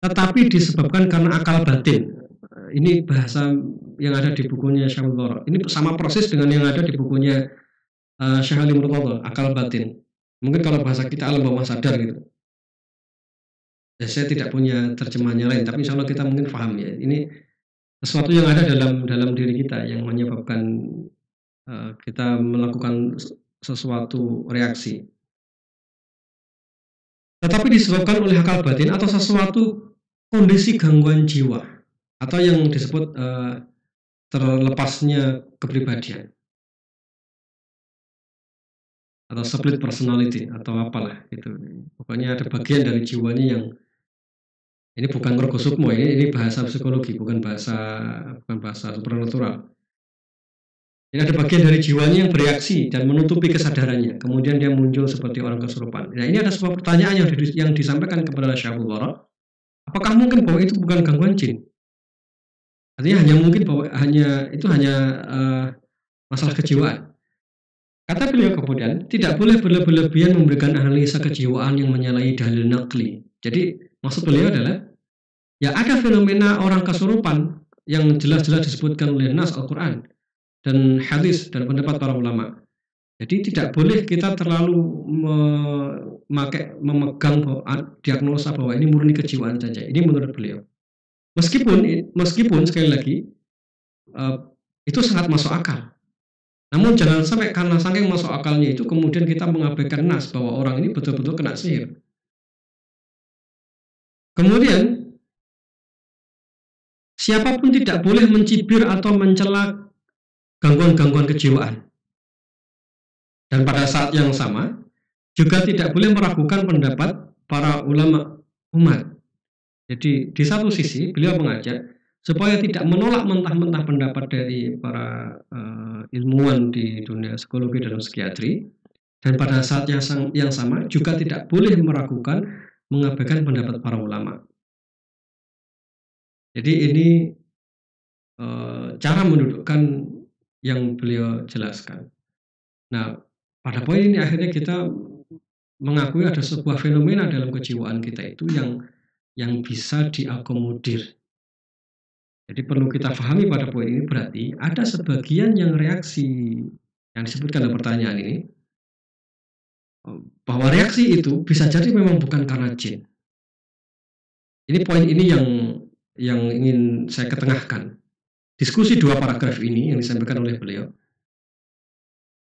tetapi disebabkan karena akal batin. Ini bahasa yang ada di bukunya Syekh Abdul Barak. Ini sama persis dengan yang ada di bukunya Syekh Ali Murtada, akal batin. Mungkin kalau bahasa kita alam bawah sadar gitu. Ya saya tidak punya terjemahannya lain, tapi insya Allah kita mungkin paham ya. Ini sesuatu yang ada dalam diri kita yang menyebabkan kita melakukan sesuatu reaksi. Tetapi disebabkan oleh akal batin atau sesuatu kondisi gangguan jiwa atau yang disebut terlepasnya kepribadian atau split personality atau apalah itu. Pokoknya ada bagian dari jiwanya yang ini bukan Rogo Sukmo, ini bahasa psikologi, bukan bahasa supernatural. Ini ada bagian dari jiwanya yang bereaksi dan menutupi kesadarannya. Kemudian dia muncul seperti orang kesurupan. Nah, ini ada sebuah pertanyaan yang disampaikan kepada Syahul Wara. Apakah mungkin bahwa itu bukan gangguan jin? Artinya hanya mungkin bahwa itu hanya masalah kejiwaan. Kata beliau kemudian, tidak boleh berlebihan memberikan analisa kejiwaan yang menyalahi dalil naqli. Jadi maksud beliau adalah, ya ada fenomena orang kesurupan yang jelas-jelas disebutkan oleh Nas Al-Quran dan hadis dan pendapat para ulama. Jadi tidak boleh kita terlalu memegang diagnosa bahwa ini murni kejiwaan saja. Ini menurut beliau. Meskipun sekali lagi itu sangat masuk akal. Namun jangan sampai karena saking masuk akalnya itu kemudian kita mengabaikan nas bahwa orang ini betul-betul kena sihir. Kemudian siapapun tidak boleh mencibir atau mencela gangguan-gangguan kejiwaan. Dan pada saat yang sama juga tidak boleh meragukan pendapat para ulama umat. Jadi di satu sisi beliau mengajak supaya tidak menolak mentah-mentah pendapat dari para ilmuwan di dunia psikologi dan psikiatri, dan pada saat yang sama juga tidak boleh meragukan, mengabaikan pendapat para ulama. Jadi ini cara mendudukkan yang beliau jelaskan. Nah, pada poin ini akhirnya kita mengakui ada sebuah fenomena dalam kejiwaan kita itu yang bisa diakomodir. Jadi perlu kita pahami pada poin ini berarti ada sebagian yang reaksi yang disebutkan dalam pertanyaan ini, bahwa reaksi itu bisa jadi memang bukan karena jin. Ini poin ini yang ingin saya ketengahkan. Diskusi dua paragraf ini yang disampaikan oleh beliau,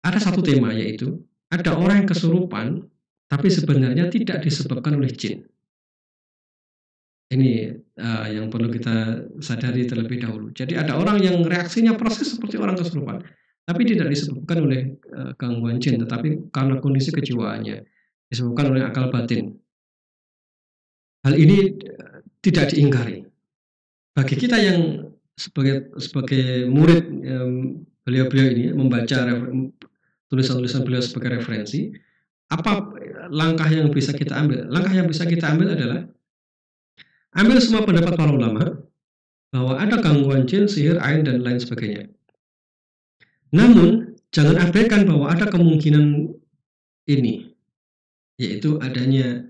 ada satu tema yaitu ada orang yang kesurupan tapi sebenarnya tidak disebabkan oleh jin. Ini yang perlu kita sadari terlebih dahulu. Jadi ada orang yang reaksinya proses seperti orang kesurupan, tapi tidak disebabkan oleh gangguan jin, tetapi karena kondisi kejiwaannya, disebabkan oleh akal batin. Hal ini tidak diingkari. Bagi kita yang sebagai murid beliau-beliau ini membaca tulisan-tulisan beliau sebagai referensi, apa langkah yang bisa kita ambil? Langkah yang bisa kita ambil adalah ambil semua pendapat para ulama bahwa ada gangguan jin, sihir, ain, dan lain sebagainya. Namun, jangan abaikan bahwa ada kemungkinan ini, yaitu adanya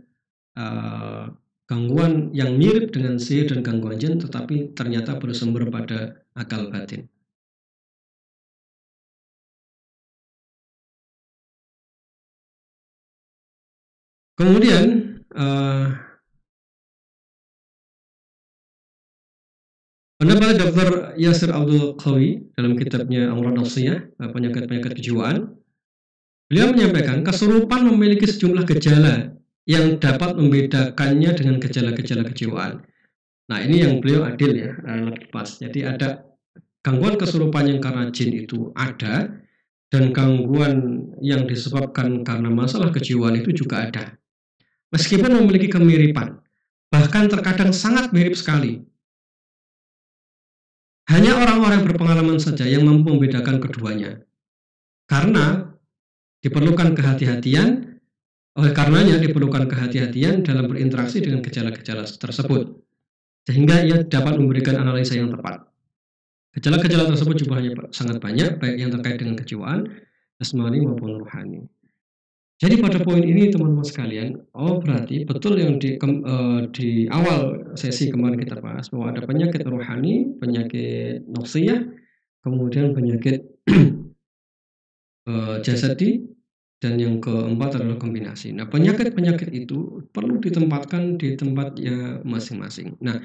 gangguan yang mirip dengan sihir dan gangguan jin, tetapi ternyata bersumber pada akal batin. Kemudian, pendapat Dr. Yasir Abdul Qawi dalam kitabnya Amrad Nafsiyah, penyakit-penyakit kejiwaan, beliau menyampaikan kesurupan memiliki sejumlah gejala yang dapat membedakannya dengan gejala-gejala kejiwaan. Nah, ini yang beliau adil ya, lebih pas. Jadi ada gangguan kesurupan yang karena jin itu ada, dan gangguan yang disebabkan karena masalah kejiwaan itu juga ada. Meskipun memiliki kemiripan, bahkan terkadang sangat mirip sekali. Hanya orang-orang berpengalaman saja yang mampu membedakan keduanya. Karena diperlukan kehati-hatian, oleh karenanya diperlukan kehati-hatian dalam berinteraksi dengan gejala-gejala tersebut, sehingga ia dapat memberikan analisa yang tepat. Gejala-gejala tersebut jumlahnya sangat banyak, baik yang terkait dengan kejiwaan, jasmani maupun rohani. Jadi pada poin ini teman-teman sekalian, berarti betul yang di awal sesi kemarin kita bahas bahwa ada penyakit rohani, penyakit nafsiyah, kemudian penyakit jasadi, dan yang keempat adalah kombinasi. Nah, penyakit-penyakit itu perlu ditempatkan di tempatnya masing-masing. Nah,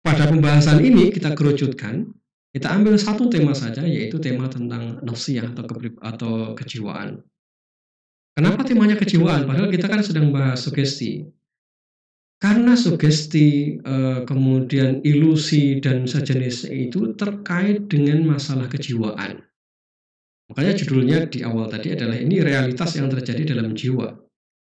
pada pembahasan ini kita kerucutkan, kita ambil satu tema saja, yaitu tema tentang nafsiyah atau kejiwaan. Kenapa temanya kejiwaan? Padahal kita kan sedang bahas sugesti. Karena sugesti, kemudian ilusi dan sejenisnya itu terkait dengan masalah kejiwaan. Makanya judulnya di awal tadi adalah ini realitas yang terjadi dalam jiwa.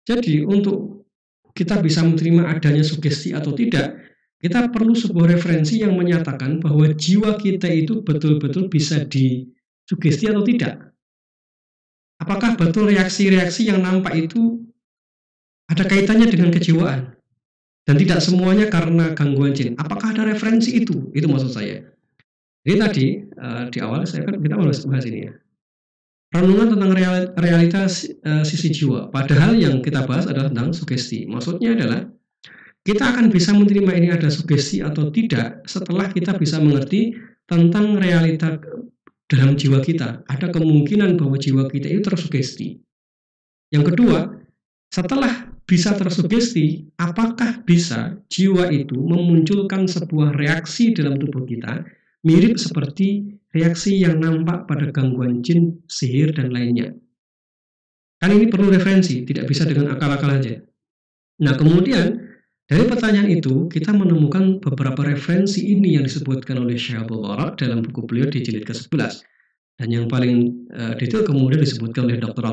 Jadi untuk kita bisa menerima adanya sugesti atau tidak, kita perlu sebuah referensi yang menyatakan bahwa jiwa kita itu betul-betul bisa disugesti atau tidak. Apakah betul reaksi-reaksi yang nampak itu ada kaitannya dengan kejiwaan? Dan tidak semuanya karena gangguan jin. Apakah ada referensi itu? Itu maksud saya. Jadi tadi di awal kita bahas ini ya. Renungan tentang realitas sisi jiwa. Padahal yang kita bahas adalah tentang sugesti. Maksudnya adalah kita akan bisa menerima ini ada sugesti atau tidak setelah kita bisa mengerti tentang realita dalam jiwa kita. Ada kemungkinan bahwa jiwa kita itu tersugesti. Yang kedua, setelah bisa tersugesti, apakah bisa jiwa itu memunculkan sebuah reaksi dalam tubuh kita mirip seperti reaksi yang nampak pada gangguan jin, sihir, dan lainnya. Kan ini perlu referensi, tidak bisa dengan akal-akal aja. Nah, kemudian dari pertanyaan itu kita menemukan beberapa referensi ini yang disebutkan oleh Syekh Abdul Barak dalam buku beliau di jilid ke-11. Dan yang paling detail kemudian disebutkan oleh Dr.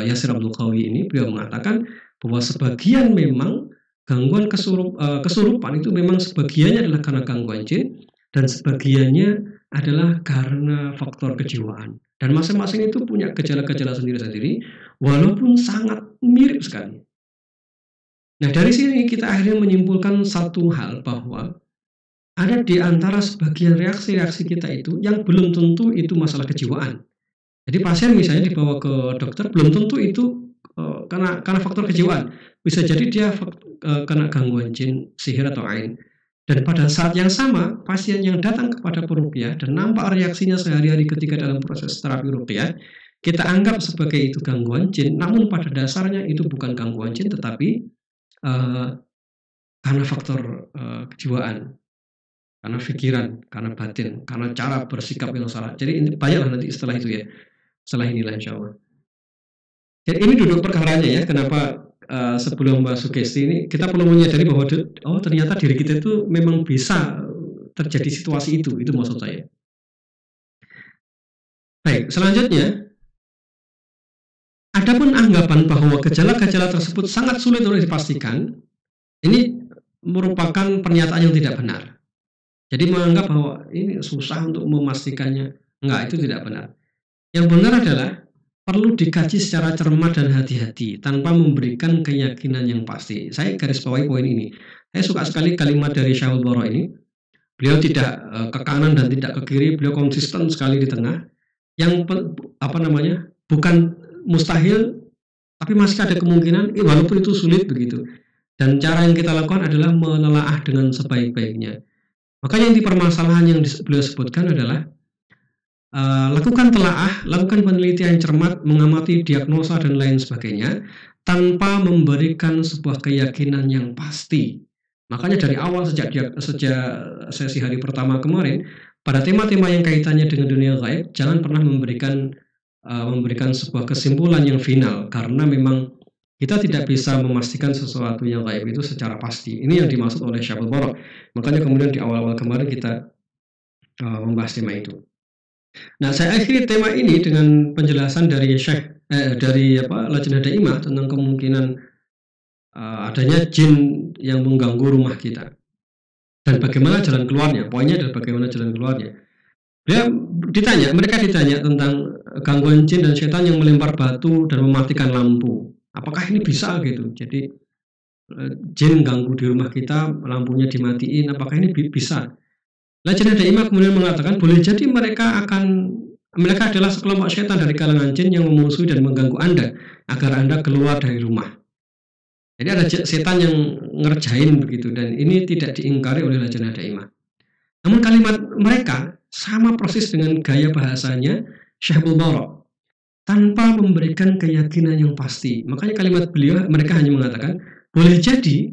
Yasir Abdul Qawi ini, beliau mengatakan bahwa sebagian memang gangguan kesurupan itu memang sebagiannya adalah karena gangguan jin dan sebagiannya adalah karena faktor kejiwaan. Dan masing-masing itu punya gejala-gejala sendiri-sendiri walaupun sangat mirip sekali. Nah, dari sini kita akhirnya menyimpulkan satu hal bahwa ada di antara sebagian reaksi-reaksi kita itu yang belum tentu itu masalah kejiwaan. Jadi pasien misalnya dibawa ke dokter belum tentu itu karena faktor kejiwaan. Bisa jadi dia kena gangguan jin, sihir atau ain. Dan pada saat yang sama, pasien yang datang kepada peruqyah dan nampak reaksinya sehari-hari ketika dalam proses terapi ruqyah, kita anggap sebagai itu gangguan jin, namun pada dasarnya itu bukan gangguan jin, tetapi karena faktor kejiwaan, karena pikiran, karena batin, karena cara bersikap yang salah. Jadi ini banyaklah nanti setelah itu ya, setelah inilah insya Allah. Jadi ini duduk perkaranya ya, kenapa sebelum bahas sugesti ini kita perlu menyadari bahwa ternyata diri kita itu memang bisa terjadi situasi itu maksud saya. Baik, selanjutnya adapun anggapan bahwa gejala-gejala tersebut sangat sulit untuk dipastikan, ini merupakan pernyataan yang tidak benar. Jadi menganggap bahwa ini susah untuk memastikannya, enggak, itu tidak benar. Yang benar adalah perlu dikaji secara cermat dan hati-hati tanpa memberikan keyakinan yang pasti. Saya garis bawahi poin ini. Saya suka sekali kalimat dari Syekh Abdul Barak ini. Beliau tidak ke kanan dan tidak ke kiri, beliau konsisten sekali di tengah. Yang bukan mustahil, tapi masih ada kemungkinan, walaupun itu sulit begitu. Dan cara yang kita lakukan adalah menelaah dengan sebaik-baiknya. Makanya inti permasalahan yang beliau sebutkan adalah lakukan telaah, lakukan penelitian cermat, mengamati diagnosa dan lain sebagainya tanpa memberikan sebuah keyakinan yang pasti. Makanya dari awal sejak sesi hari pertama kemarin pada tema-tema yang kaitannya dengan dunia gaib jangan pernah memberikan sebuah kesimpulan yang final karena memang kita tidak bisa memastikan sesuatu yang gaib itu secara pasti. Ini yang dimaksud oleh Syekh Abdul Barak. Makanya kemudian di awal-awal kemarin kita membahas tema itu. Nah, saya akhiri tema ini dengan penjelasan dari Lajnah Daimah tentang kemungkinan adanya jin yang mengganggu rumah kita dan bagaimana jalan keluarnya. Poinnya adalah bagaimana jalan keluarnya. Mereka ditanya tentang gangguan jin dan setan yang melempar batu dan mematikan lampu. Apakah ini bisa gitu? Jadi jin ganggu di rumah kita, lampunya dimatiin. Apakah ini bisa? Lajnah Daimah kemudian mengatakan boleh jadi mereka adalah sekelompok setan dari kalangan jin yang memusuhi dan mengganggu Anda agar Anda keluar dari rumah. Jadi ada setan yang ngerjain begitu dan ini tidak diingkari oleh Lajnah Daimah. Namun kalimat mereka sama persis dengan gaya bahasanya Syekh Abdul Barak. tanpa memberikan keyakinan yang pasti. Makanya kalimat beliau, mereka hanya mengatakan, boleh jadi,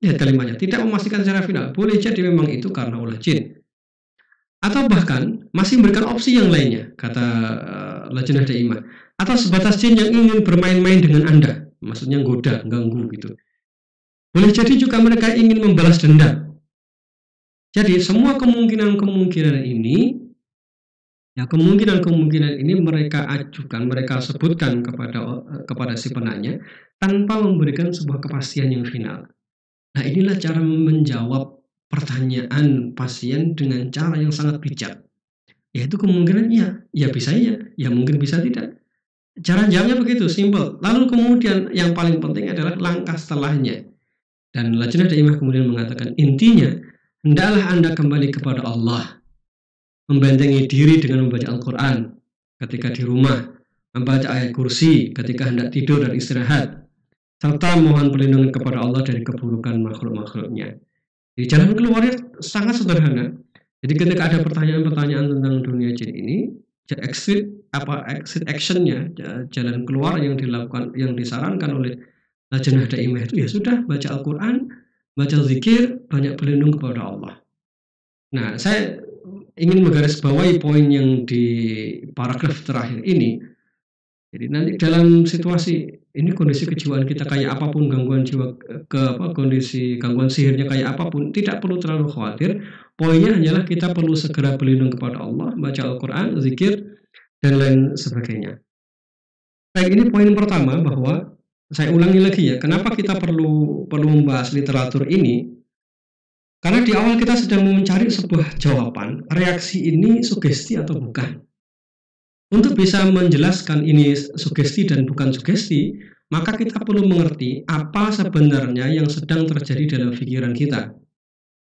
lihat kalimatnya, tidak memastikan secara final, boleh jadi memang itu karena ulah jin. Atau bahkan masih memberikan opsi yang lainnya, kata Lajnah Daimah. Atau sebatas jin yang ingin bermain-main dengan Anda, maksudnya goda, ganggu gitu. Boleh jadi juga mereka ingin membalas dendam. Jadi semua kemungkinan-kemungkinan ini, ya kemungkinan-kemungkinan ini mereka ajukan, mereka sebutkan kepada si penanya tanpa memberikan sebuah kepastian yang final. Nah, inilah cara menjawab pertanyaan pasien dengan cara yang sangat bijak. Yaitu kemungkinan ya bisa ya mungkin bisa tidak. Cara jawabnya begitu, simpel. Lalu kemudian yang paling penting adalah langkah setelahnya. Dan Lajnah Daimah kemudian mengatakan, intinya, hendaklah Anda kembali kepada Allah. Membentengi diri dengan membaca Al-Quran ketika di rumah. Membaca ayat kursi ketika hendak tidur dan istirahat. Serta mohon perlindungan kepada Allah dari keburukan makhluk-makhluknya. Jadi jalan keluarnya sangat sederhana. Jadi ketika ada pertanyaan-pertanyaan tentang dunia jin ini, exit actionnya, jalan keluar yang dilakukan, yang disarankan oleh Lajnah Daimah itu ya sudah, baca Al-Quran, baca zikir, banyak berlindung kepada Allah. Nah, saya ingin menggarisbawahi poin yang di paragraf terakhir ini. Jadi nanti dalam situasi ini, kondisi kejiwaan kita kayak apapun, gangguan jiwa kondisi gangguan sihirnya kayak apapun, tidak perlu terlalu khawatir. Poinnya hanyalah kita perlu segera berlindung kepada Allah, baca Al-Quran, zikir, dan lain sebagainya. Baik, ini poin pertama, bahwa saya ulangi lagi ya, kenapa kita perlu membahas literatur ini? Karena di awal kita sedang mencari sebuah jawaban, reaksi ini sugesti atau bukan. Untuk bisa menjelaskan ini sugesti dan bukan sugesti, maka kita perlu mengerti apa sebenarnya yang sedang terjadi dalam pikiran kita.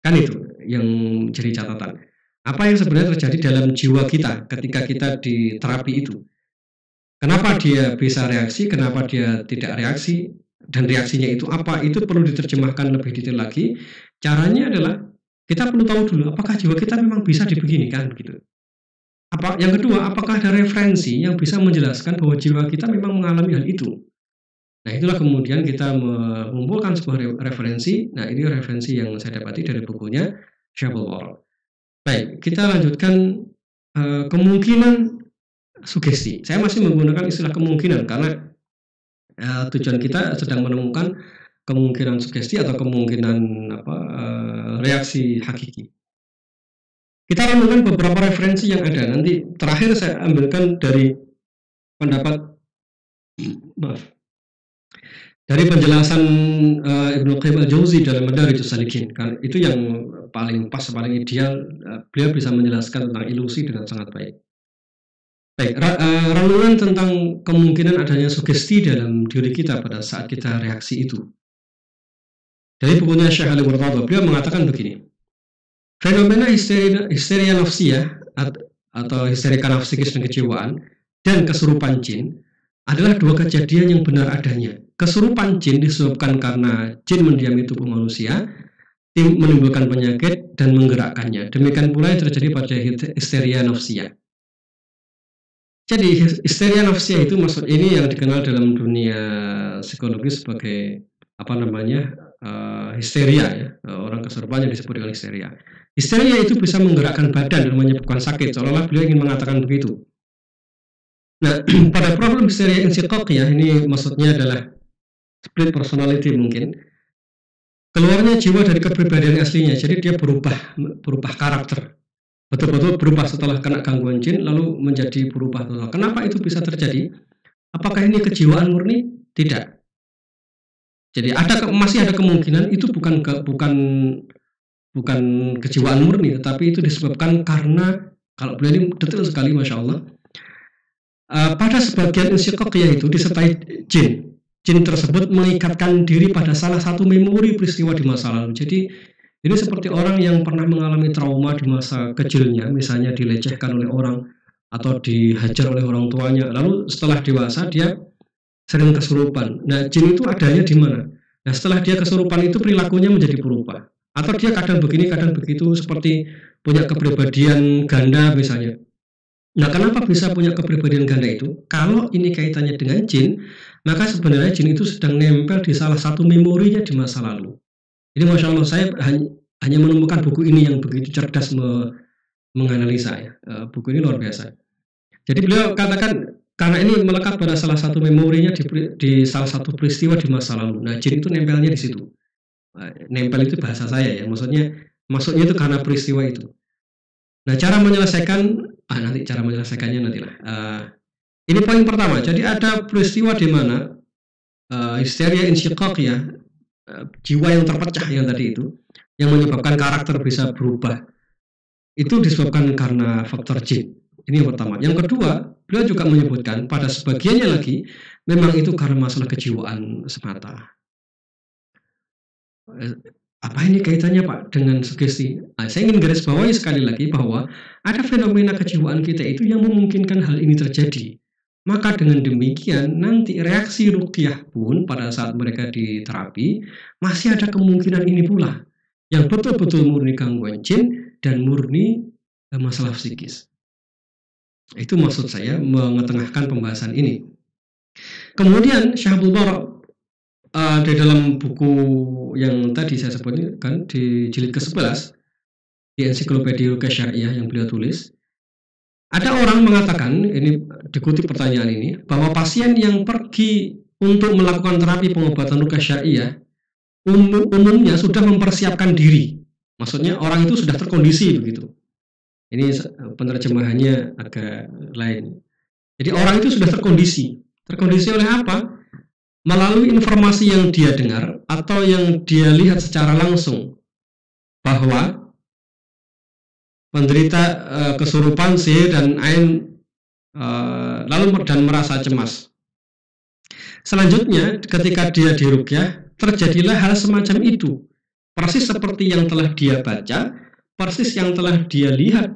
Kan itu yang jadi catatan. Apa yang sebenarnya terjadi dalam jiwa kita ketika kita di terapi itu. Kenapa dia bisa reaksi, kenapa dia tidak reaksi, dan reaksinya itu apa, itu perlu diterjemahkan lebih detail lagi. Caranya adalah kita perlu tahu dulu apakah jiwa kita memang bisa dibeginikan gitu. Yang kedua, apakah ada referensi yang bisa menjelaskan bahwa jiwa kita memang mengalami hal itu. Nah, itulah kemudian kita mengumpulkan sebuah referensi. Nah, ini referensi yang saya dapati dari bukunya Syabul World. Baik, kita lanjutkan kemungkinan sugesti. Saya masih menggunakan istilah kemungkinan karena tujuan kita sedang menemukan kemungkinan sugesti atau kemungkinan reaksi hakiki. Kita renungkan beberapa referensi yang ada. Nanti terakhir saya ambilkan dari dari penjelasan Ibnu Qayyim al-Jauzi dalam Madarijus Salikin. Karena itu yang paling pas, paling ideal. Beliau bisa menjelaskan tentang ilusi dengan sangat baik. Baik, renungan tentang kemungkinan adanya sugesti dalam diri kita pada saat kita reaksi itu. Dari bukunya Syekh Ali Murtada, beliau mengatakan begini. Fenomena histeria nafsiyah atau histerika nafsikis dan kejiwaan dan kesurupan jin adalah dua kejadian yang benar adanya. Kesurupan jin disebabkan karena jin mendiami tubuh manusia, menimbulkan penyakit dan menggerakkannya. Demikian pula yang terjadi pada histeria nafsiyah. Jadi histeria nafsiyah itu maksud ini yang dikenal dalam dunia psikologi sebagai histeria ya. Orang kesurupan yang disebut dengan histeria. Histeria itu bisa menggerakkan badan dan menyebabkan sakit, seolah-olah beliau ingin mengatakan begitu. Nah, pada problem histeria insiqaqiyah ini maksudnya adalah split personality mungkin. Keluarnya jiwa dari kepribadian aslinya, jadi dia berubah karakter. Betul-betul berubah setelah kena gangguan jin, lalu menjadi berubah total. Kenapa itu bisa terjadi? Apakah ini kejiwaan murni? Tidak. Jadi masih ada kemungkinan itu bukan kejiwaan murni, tetapi itu disebabkan karena, kalau beliau ini detail sekali, Masya Allah, pada sebagian insiqaqiyah itu disertai jin. Jin tersebut mengikatkan diri pada salah satu memori peristiwa di masa lalu. Jadi ini seperti orang yang pernah mengalami trauma di masa kecilnya, misalnya dilecehkan oleh orang atau dihajar oleh orang tuanya. Lalu setelah dewasa dia sering kesurupan. Nah, jin itu adanya di mana? Nah, setelah dia kesurupan itu perilakunya menjadi berubah. Atau dia kadang begini, kadang begitu, seperti punya kepribadian ganda misalnya. Nah, kenapa bisa punya kepribadian ganda itu? Kalau ini kaitannya dengan jin, maka sebenarnya jin itu sedang nempel di salah satu memorinya di masa lalu. Jadi Masya Allah, saya hanya menemukan buku ini yang begitu cerdas menganalisa ya. Buku ini luar biasa. Jadi beliau katakan, karena ini melekat pada salah satu memorinya di salah satu peristiwa di masa lalu. Nah, jin itu nempelnya di situ. Nempel itu bahasa saya ya, maksudnya itu karena peristiwa itu. Nah, cara menyelesaikan nanti cara menyelesaikannya nantilah. Ini poin pertama. Jadi ada peristiwa di mana histeria insyiqaq ya, jiwa yang terpecah yang tadi itu, yang menyebabkan karakter bisa berubah. Itu disebabkan karena faktor jin. Ini yang pertama. Yang kedua, beliau juga menyebutkan pada sebagiannya lagi memang itu karena masalah kejiwaan semata. Apa ini kaitannya Pak dengan sugesti? Saya ingin garis bawahi sekali lagi bahwa ada fenomena kejiwaan kita itu yang memungkinkan hal ini terjadi. Maka dengan demikian nanti reaksi ruqyah pun pada saat mereka diterapi masih ada kemungkinan ini pula yang betul-betul murni gangguan jin dan murni masalah psikis. Itu maksud saya mengetengahkan pembahasan ini. Kemudian Syekh Abdul Barak di dalam buku yang tadi saya sebutkan di jilid ke-11 di Ensiklopedia Ruqyah Syariah yang beliau tulis, ada orang mengatakan, ini dikutip pertanyaan ini, bahwa pasien yang pergi untuk melakukan terapi pengobatan ruqyah syariah umumnya sudah mempersiapkan diri. Maksudnya orang itu sudah terkondisi begitu. Ini penerjemahannya agak lain. Jadi orang itu sudah terkondisi. Terkondisi oleh apa? Melalui informasi yang dia dengar atau yang dia lihat secara langsung bahwa penderita kesurupan, sihir dan ain lalu dan merasa cemas. Selanjutnya ketika dia diruqyah terjadilah hal semacam itu, persis seperti yang telah dia baca, persis yang telah dia lihat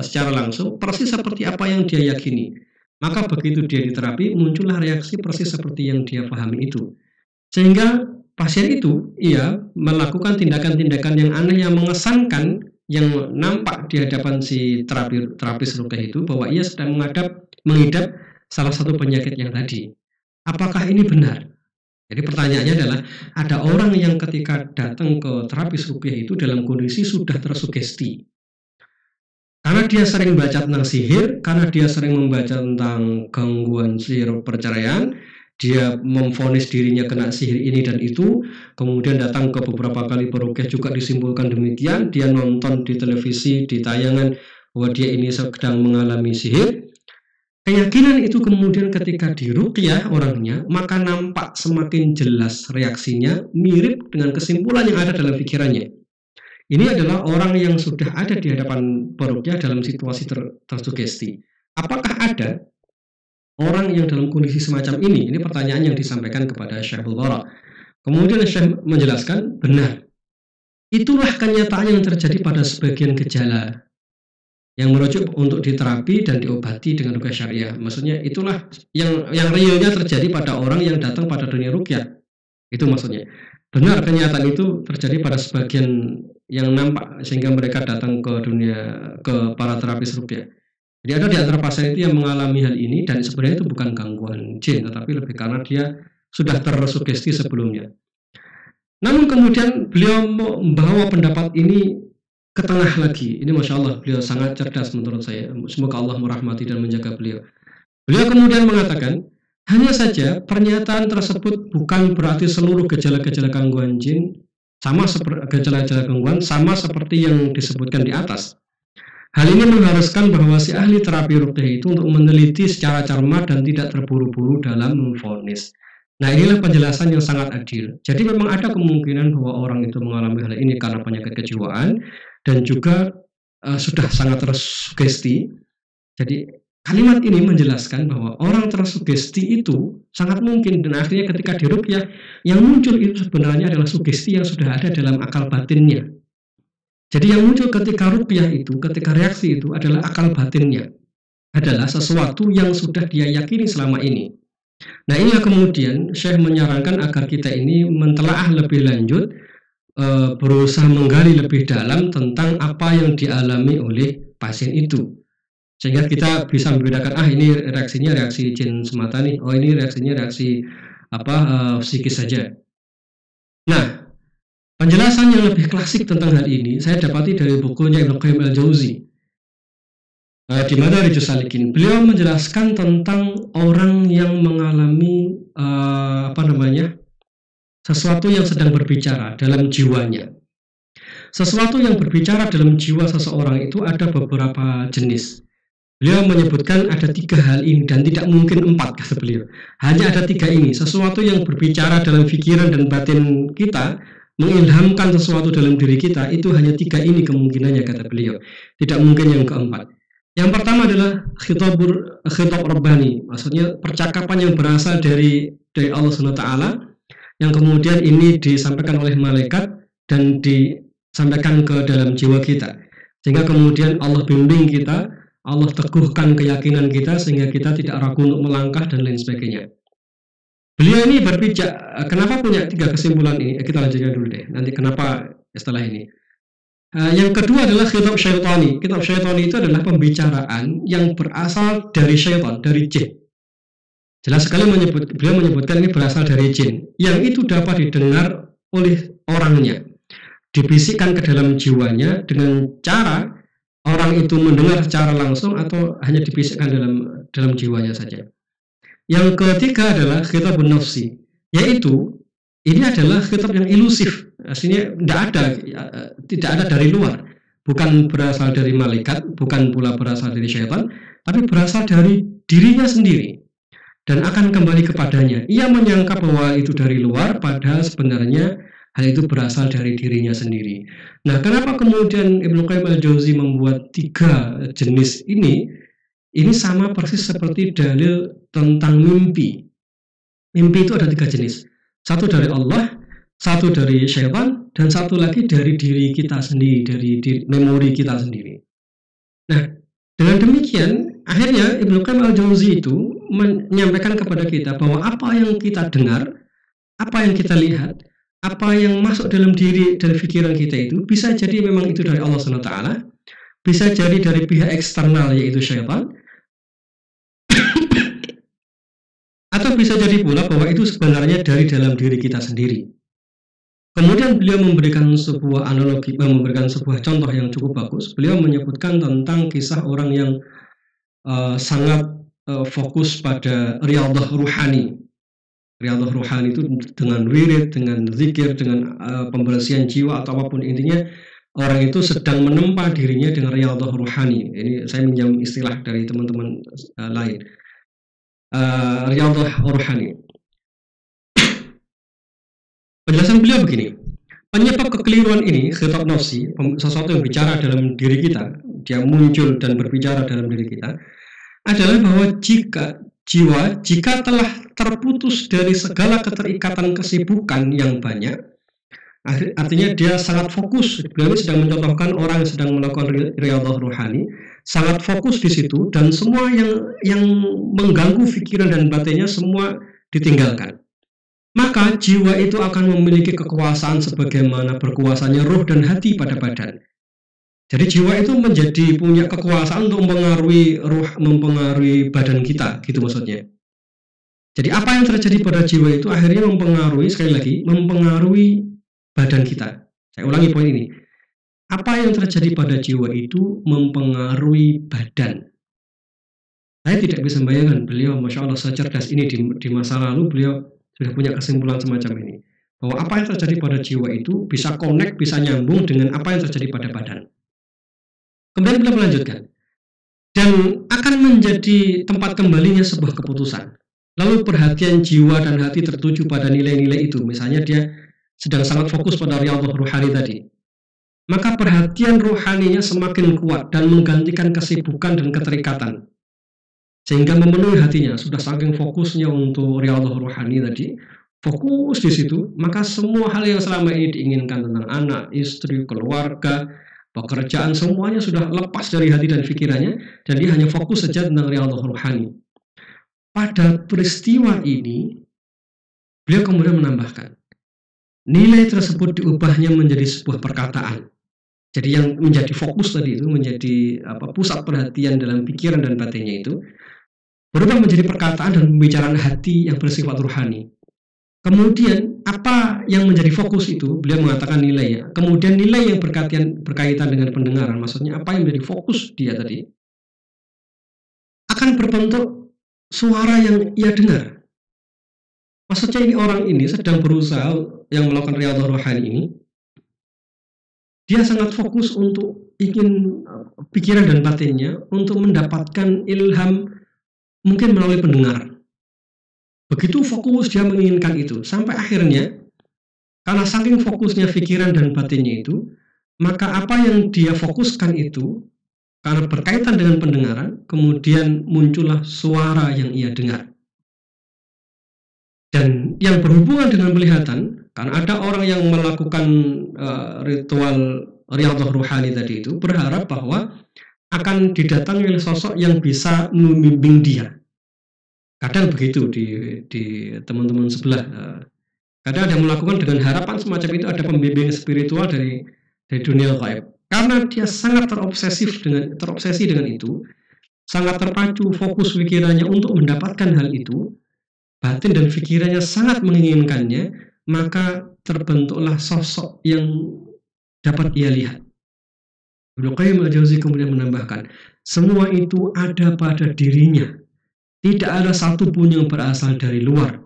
secara langsung, persis seperti apa yang dia yakini. Maka begitu dia diterapi, muncullah reaksi persis seperti yang dia pahami itu. Sehingga pasien itu, melakukan tindakan-tindakan yang aneh, yang mengesankan, yang nampak di hadapan si terapis ruqyah itu, bahwa ia sedang mengidap salah satu penyakit yang tadi. Apakah ini benar? Jadi pertanyaannya adalah, ada orang yang ketika datang ke terapis ruqyah itu dalam kondisi sudah tersugesti. Karena dia sering baca tentang sihir, karena dia sering membaca tentang gangguan sihir perceraian, dia memvonis dirinya kena sihir ini dan itu, kemudian datang ke beberapa kali peruqyah juga disimpulkan demikian, dia nonton di televisi, di tayangan bahwa dia ini sedang mengalami sihir. Keyakinan itu kemudian ketika diruqyah orangnya, maka nampak semakin jelas reaksinya mirip dengan kesimpulan yang ada dalam pikirannya. Ini adalah orang yang sudah ada di hadapan peruqyah dalam situasi tersugesti. Apakah ada orang yang dalam kondisi semacam ini? Ini pertanyaan yang disampaikan kepada Syekh Abdul Barak. Kemudian Syekh menjelaskan, benar. Itulah kenyataan yang terjadi pada sebagian gejala yang merujuk untuk diterapi dan diobati dengan ruqyah syariah. Maksudnya itulah yang realnya terjadi pada orang yang datang pada dunia ruqyah. Itu maksudnya. Benar, kenyataan itu terjadi pada sebagian yang nampak sehingga mereka datang ke para terapis ruqyah. Jadi ada di antara pasien itu yang mengalami hal ini dan sebenarnya itu bukan gangguan jin, tetapi lebih karena dia sudah tersugesti sebelumnya. Namun kemudian beliau membawa pendapat ini ke tengah lagi. Ini Masya Allah, beliau sangat cerdas menurut saya. Semoga Allah merahmati dan menjaga beliau. Beliau kemudian mengatakan, hanya saja pernyataan tersebut bukan berarti seluruh gejala-gejala gangguan jin gejala-gejala gangguan sama seperti yang disebutkan di atas. Hal ini mengharuskan bahwa si ahli terapi ruqyah itu untuk meneliti secara cermat dan tidak terburu-buru dalam memvonis. Nah, inilah penjelasan yang sangat adil. Jadi memang ada kemungkinan bahwa orang itu mengalami hal ini karena penyakit kejiwaan dan juga sudah sangat tersugesti. Jadi kalimat ini menjelaskan bahwa orang tersugesti itu sangat mungkin dan akhirnya ketika diruqyah yang muncul itu sebenarnya adalah sugesti yang sudah ada dalam akal batinnya. Jadi yang muncul ketika ruqyah itu, ketika reaksi itu adalah akal batinnya, adalah sesuatu yang sudah dia yakini selama ini. Nah, inilah kemudian Syekh menyarankan agar kita ini mentelaah lebih lanjut, berusaha menggali lebih dalam tentang apa yang dialami oleh pasien itu. Sehingga kita bisa membedakan, ini reaksinya reaksi jin semata nih, oh ini reaksinya reaksi psikis saja. Nah, penjelasan yang lebih klasik tentang hal ini saya dapati dari bukunya Ibnu Qayyim al-Jauzi. Di Madarijus Salikin, beliau menjelaskan tentang orang yang mengalami sesuatu yang sedang berbicara dalam jiwanya. Sesuatu yang berbicara dalam jiwa seseorang itu ada beberapa jenis. Beliau menyebutkan ada 3 hal ini dan tidak mungkin 4, kata beliau. Hanya ada 3 ini. Sesuatu yang berbicara dalam pikiran dan batin kita, mengilhamkan sesuatu dalam diri kita, itu hanya 3 ini kemungkinannya, kata beliau. Tidak mungkin yang keempat. Yang pertama adalah khitab rabbani, maksudnya percakapan yang berasal dari Allah SWT, yang kemudian ini disampaikan oleh malaikat dan disampaikan ke dalam jiwa kita, sehingga kemudian Allah bimbing kita, Allah teguhkan keyakinan kita sehingga kita tidak ragu untuk melangkah dan lain sebagainya. Beliau ini berbicara, kenapa punya 3 kesimpulan ini? Kita lanjutkan dulu deh, nanti kenapa setelah ini. Yang kedua adalah khitab syaitani. Khitab syaitani itu adalah pembicaraan yang berasal dari syaitan, dari jin. Jelas sekali beliau menyebutkan ini berasal dari jin, yang itu dapat didengar oleh orangnya, dibisikkan ke dalam jiwanya dengan cara orang itu mendengar secara langsung atau hanya dibisikkan dalam jiwanya saja. Yang ketiga adalah khitabun nafsi, yaitu ini adalah khitab yang ilusif, aslinya tidak ada dari luar, bukan berasal dari malaikat, bukan pula berasal dari syaitan, tapi berasal dari dirinya sendiri dan akan kembali kepadanya. Ia menyangka bahwa itu dari luar, padahal sebenarnya hal itu berasal dari dirinya sendiri. Nah, kenapa kemudian Ibnu Qayyim al-Jauzi membuat 3 jenis ini? Ini sama persis seperti dalil tentang mimpi. Mimpi itu ada 3 jenis. 1 dari Allah, 1 dari syaitan, dan 1 lagi dari diri kita sendiri, dari memori kita sendiri. Nah, dengan demikian, akhirnya Ibnu Qayyim al-Jauzi itu menyampaikan kepada kita bahwa apa yang kita dengar, apa yang kita lihat, apa yang masuk dalam diri dan pikiran kita itu bisa jadi memang itu dari Allah SWT, bisa jadi dari pihak eksternal yaitu syaitan, atau bisa jadi pula bahwa itu sebenarnya dari dalam diri kita sendiri. Kemudian beliau memberikan sebuah analogi, memberikan sebuah contoh yang cukup bagus. Beliau menyebutkan tentang kisah orang yang sangat fokus pada riyadhah ruhani. Riyadhah ruhani itu dengan wirid, dengan zikir, dengan pembersihan jiwa atau apapun, intinya orang itu sedang menempa dirinya dengan riyadhah ruhani. Ini saya minjam istilah dari teman-teman lain. Riyadhah ruhani. Penjelasan beliau begini, penyebab kekeliruan ini, khitab nafsi, sesuatu yang bicara dalam diri kita, dia muncul dan berbicara dalam diri kita, adalah bahwa jika telah terputus dari segala keterikatan kesibukan yang banyak, artinya dia sangat fokus. Beliau sedang mencontohkan orang yang sedang melakukan riyadhah ruhani, sangat fokus di situ, dan semua yang mengganggu pikiran dan batinnya semua ditinggalkan. Maka jiwa itu akan memiliki kekuasaan sebagaimana berkuasanya roh dan hati pada badan. Jadi jiwa itu menjadi punya kekuasaan untuk mempengaruhi roh, mempengaruhi badan kita, gitu maksudnya. Jadi apa yang terjadi pada jiwa itu akhirnya mempengaruhi, sekali lagi, mempengaruhi badan kita. Saya ulangi poin ini. Apa yang terjadi pada jiwa itu mempengaruhi badan. Saya tidak bisa membayangkan beliau, Masya Allah, secerdas ini di masa lalu beliau sudah punya kesimpulan semacam ini, bahwa apa yang terjadi pada jiwa itu bisa connect, bisa nyambung dengan apa yang terjadi pada badan. Kemudian beliau melanjutkan, dan akan menjadi tempat kembalinya sebuah keputusan. Lalu perhatian jiwa dan hati tertuju pada nilai-nilai itu. Misalnya dia sedang sangat fokus pada riyadhah ruhani tadi, maka perhatian rohaninya semakin kuat dan menggantikan kesibukan dan keterikatan, sehingga memenuhi hatinya. Sudah saking fokusnya untuk riyadhah ruhani tadi, fokus di situ, maka semua hal yang selama ini diinginkan tentang anak, istri, keluarga, pekerjaan, semuanya sudah lepas dari hati dan pikirannya, dan dia hanya fokus saja tentang riyadhah ruhani. Pada peristiwa ini, beliau kemudian menambahkan, nilai tersebut diubahnya menjadi sebuah perkataan. Jadi yang menjadi fokus tadi itu, menjadi pusat perhatian dalam pikiran dan batinnya itu berubah menjadi perkataan dan pembicaraan hati yang bersifat ruhani. Kemudian apa yang menjadi fokus itu, beliau mengatakan nilai ya. Kemudian nilai yang berkaitan dengan pendengaran, maksudnya apa yang menjadi fokus dia tadi, akan berbentuk suara yang ia dengar. Maksudnya ini orang ini sedang berusaha yang melakukan riyadhah rohani ini, dia sangat fokus untuk ingin pikiran dan batinnya untuk mendapatkan ilham mungkin melalui pendengar. Begitu fokus dia menginginkan itu, sampai akhirnya karena saking fokusnya pikiran dan batinnya itu, maka apa yang dia fokuskan itu karena berkaitan dengan pendengaran, kemudian muncullah suara yang ia dengar. Dan yang berhubungan dengan penglihatan, karena ada orang yang melakukan ritual riyadhah ruhani tadi itu berharap bahwa akan didatangi oleh sosok yang bisa membimbing dia. Kadang begitu di teman-teman sebelah. Kadang ada yang melakukan dengan harapan semacam itu ada pembimbing spiritual dari dunia gaib. Karena dia sangat terobsesi dengan itu, sangat terpacu fokus pikirannya untuk mendapatkan hal itu, batin dan pikirannya sangat menginginkannya, maka terbentuklah sosok yang dapat ia lihat. Ibnu Qayyim al-Jauzi kemudian menambahkan, semua itu ada pada dirinya. Tidak ada satu pun yang berasal dari luar.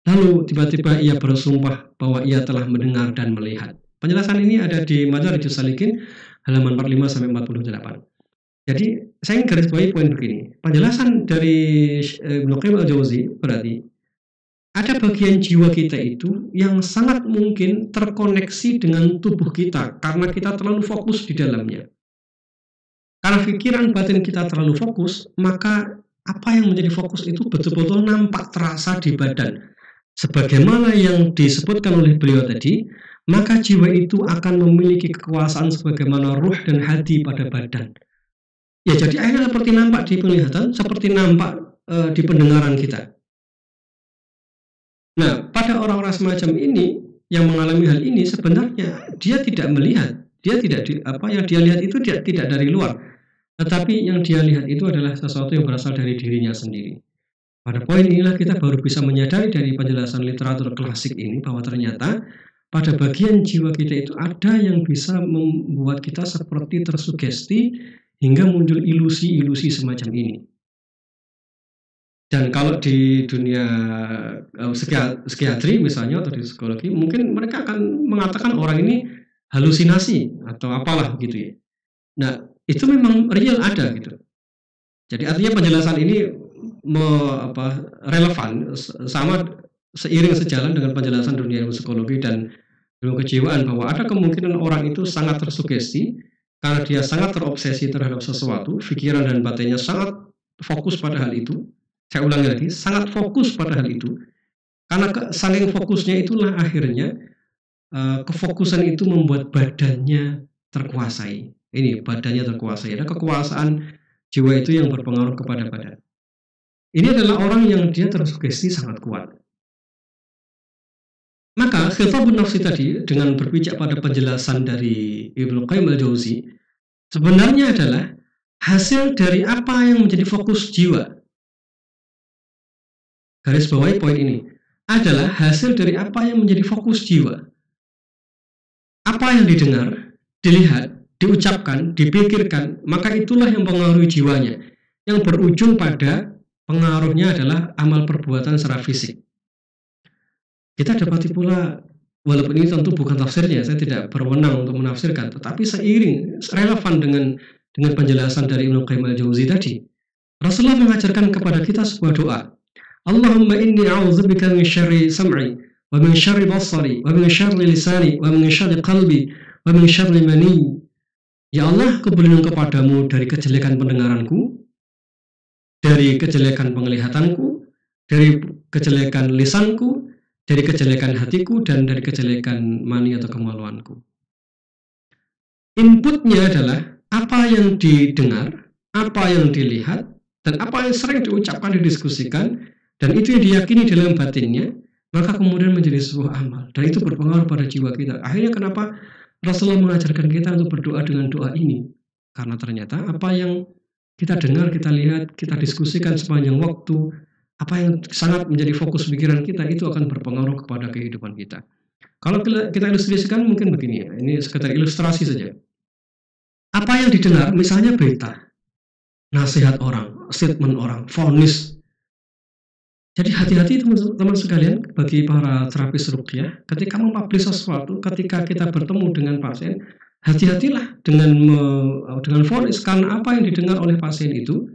Lalu tiba-tiba ia bersumpah bahwa ia telah mendengar dan melihat. Penjelasan ini ada di Madarijus Salikin halaman 45-48. Jadi saya ingin garis bawahi poin begini. Penjelasan dari Ibnu Qayyim al-Jauzi berarti ada bagian jiwa kita itu yang sangat mungkin terkoneksi dengan tubuh kita karena kita terlalu fokus di dalamnya. Karena pikiran batin kita terlalu fokus, maka apa yang menjadi fokus itu betul-betul nampak terasa di badan. Sebagaimana yang disebutkan oleh beliau tadi, maka jiwa itu akan memiliki kekuasaan sebagaimana ruh dan hati pada badan. Ya, jadi akhirnya seperti nampak di penglihatan, seperti nampak di pendengaran kita. Nah, pada orang-orang semacam ini yang mengalami hal ini sebenarnya dia tidak melihat, dia tidak yang dia lihat itu tidak dari luar, tetapi yang dia lihat itu adalah sesuatu yang berasal dari dirinya sendiri. Pada poin inilah kita baru bisa menyadari dari penjelasan literatur klasik ini bahwa ternyata pada bagian jiwa kita itu ada yang bisa membuat kita seperti tersugesti hingga muncul ilusi-ilusi semacam ini. Dan kalau di dunia psikiatri misalnya atau di psikologi, mungkin mereka akan mengatakan orang ini halusinasi atau apalah gitu ya. Nah, itu memang real ada gitu. Jadi artinya penjelasan ini relevan sama seiring sejalan dengan penjelasan dunia psikologi dan ilmu kejiwaan bahwa ada kemungkinan orang itu sangat tersugesti karena dia sangat terobsesi terhadap sesuatu, pikiran dan batinnya sangat fokus pada hal itu. Saya ulangi lagi, sangat fokus pada hal itu. Karena saking fokusnya itulah akhirnya kefokusan itu membuat badannya terkuasai. Ini badannya terkuasai. Ada kekuasaan jiwa itu yang berpengaruh kepada badan. Ini adalah orang yang dia tersugesti sangat kuat. Maka khitabun nafsi tadi dengan berpijak pada penjelasan dari Ibnu Qayyim al-Jauzi sebenarnya adalah hasil dari apa yang menjadi fokus jiwa. Garis bawahi poin ini adalah hasil dari apa yang menjadi fokus jiwa. Apa yang didengar, dilihat, diucapkan, dipikirkan, maka itulah yang mempengaruhi jiwanya, yang berujung pada pengaruhnya adalah amal perbuatan secara fisik. Kita dapati pula, walaupun ini tentu bukan tafsirnya, saya tidak berwenang untuk menafsirkan, tetapi seiring, relevan dengan penjelasan dari Ibnu Qayyim al-Jauzi tadi, Rasulullah mengajarkan kepada kita sebuah doa. Allahumma inni a'udzubika min syarri sam'i, wa min syarri basari, wa min syarri lisani, wa min syarri qalbi, wa min syarri mani. Ya Allah, aku berlindung kepadamu dari kejelekan pendengaranku, dari kejelekan penglihatanku, dari kejelekan lisanku, dari kejelekan hatiku, dan dari kejelekan mani atau kemaluanku. Inputnya adalah apa yang didengar, apa yang dilihat, dan apa yang sering diucapkan, didiskusikan, dan itu yang diyakini dalam batinnya, maka kemudian menjadi sebuah amal. Dan itu berpengaruh pada jiwa kita. Akhirnya kenapa Rasulullah mengajarkan kita untuk berdoa dengan doa ini. Karena ternyata apa yang kita dengar, kita lihat, kita diskusikan sepanjang waktu, apa yang sangat menjadi fokus pikiran kita itu akan berpengaruh kepada kehidupan kita. Kalau kita ilustrasikan mungkin begini ya, ini sekedar ilustrasi saja. Apa yang didengar, misalnya berita, nasihat orang, statement orang, vonis. Jadi hati-hati teman-teman sekalian, bagi para terapis ruqyah, ketika mempublish sesuatu, ketika kita bertemu dengan pasien, hati-hatilah dengan vonis, karena apa yang didengar oleh pasien itu,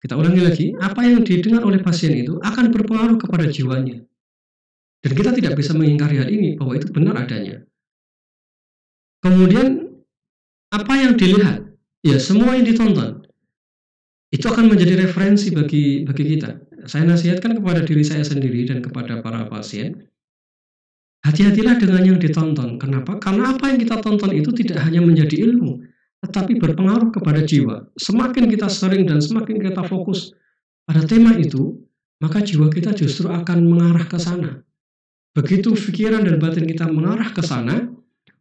kita ulangi lagi, apa yang didengar oleh pasien itu akan berpengaruh kepada jiwanya. Dan kita tidak bisa mengingkari hal ini, bahwa itu benar adanya. Kemudian, apa yang dilihat, ya semua yang ditonton, itu akan menjadi referensi bagi kita. Saya nasihatkan kepada diri saya sendiri dan kepada para pasien, hati-hatilah dengan yang ditonton. Kenapa? Karena apa yang kita tonton itu tidak hanya menjadi ilmu, tetapi berpengaruh kepada jiwa. Semakin kita sering dan semakin kita fokus pada tema itu, maka jiwa kita justru akan mengarah ke sana. Begitu pikiran dan batin kita mengarah ke sana,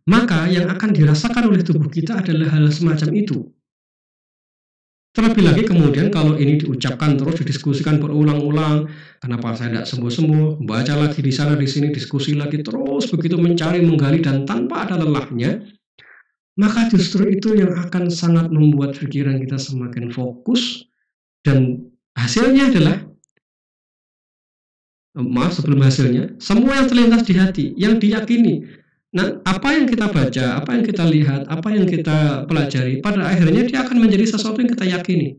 maka yang akan dirasakan oleh tubuh kita adalah hal semacam itu. Terlebih lagi kemudian kalau ini diucapkan terus didiskusikan berulang-ulang, kenapa saya tidak sembuh-sembuh, baca lagi di sana di sini, diskusi lagi terus begitu mencari, menggali dan tanpa ada lelahnya, maka justru itu yang akan sangat membuat pikiran kita semakin fokus dan hasilnya adalah, sebelum hasilnya, semua yang terlintas di hati, yang diyakini. Nah, apa yang kita baca, apa yang kita lihat, apa yang kita pelajari, pada akhirnya dia akan menjadi sesuatu yang kita yakini.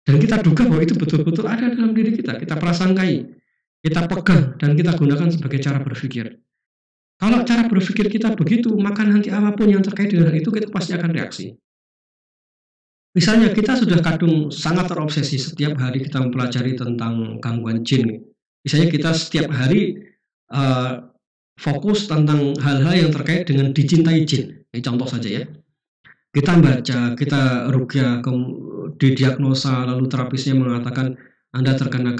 Dan kita duga bahwa itu betul-betul ada dalam diri kita prasangkai, kita pegang, dan kita gunakan sebagai cara berpikir. Kalau cara berpikir kita begitu, maka nanti apapun yang terkait dengan itu, kita pasti akan reaksi. Misalnya, kita sudah kadung sangat terobsesi setiap hari kita mempelajari tentang gangguan jin. Misalnya kita setiap hari fokus tentang hal-hal yang terkait dengan dicintai jin. Ini contoh saja ya. Kita baca, kita ruqyah, didiagnosa, lalu terapisnya mengatakan Anda terkena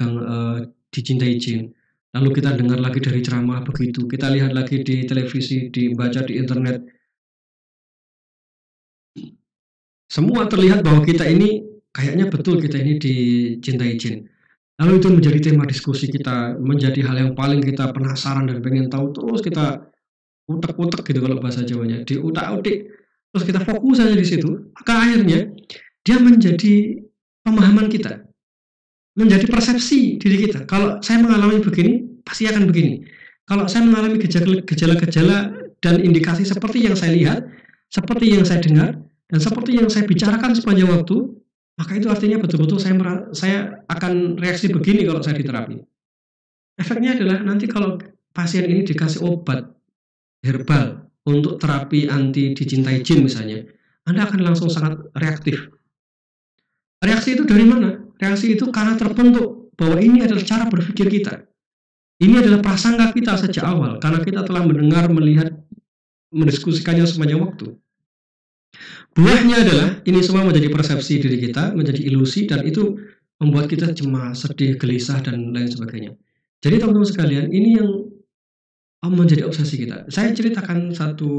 dicintai jin. Lalu kita dengar lagi dari ceramah begitu, kita lihat lagi di televisi, dibaca di internet. Semua terlihat bahwa kita ini kayaknya betul kita ini dicintai jin. Lalu itu menjadi tema diskusi kita, menjadi hal yang paling kita penasaran dan pengen tahu, terus kita utek-utek gitu kalau bahasa Jawanya, diutak-utik, terus kita fokus saja di situ, maka akhirnya dia menjadi pemahaman kita, menjadi persepsi diri kita. Kalau saya mengalami begini, pasti akan begini. Kalau saya mengalami gejala-gejala dan indikasi seperti yang saya lihat, seperti yang saya dengar, dan seperti yang saya bicarakan sepanjang waktu, maka itu artinya betul-betul saya akan reaksi begini kalau saya diterapi. Efeknya adalah nanti kalau pasien ini dikasih obat herbal untuk terapi anti dicintai jin misalnya, Anda akan langsung sangat reaktif. Reaksi itu dari mana? Reaksi itu karena terbentuk bahwa ini adalah cara berpikir kita. Ini adalah prasangka kita sejak awal, karena kita telah mendengar, melihat, mendiskusikannya sepanjang waktu. Buahnya adalah ini semua menjadi persepsi diri kita, menjadi ilusi, dan itu membuat kita cemas, sedih, gelisah, dan lain sebagainya. Jadi teman-teman sekalian, ini yang menjadi obsesi kita. Saya ceritakan satu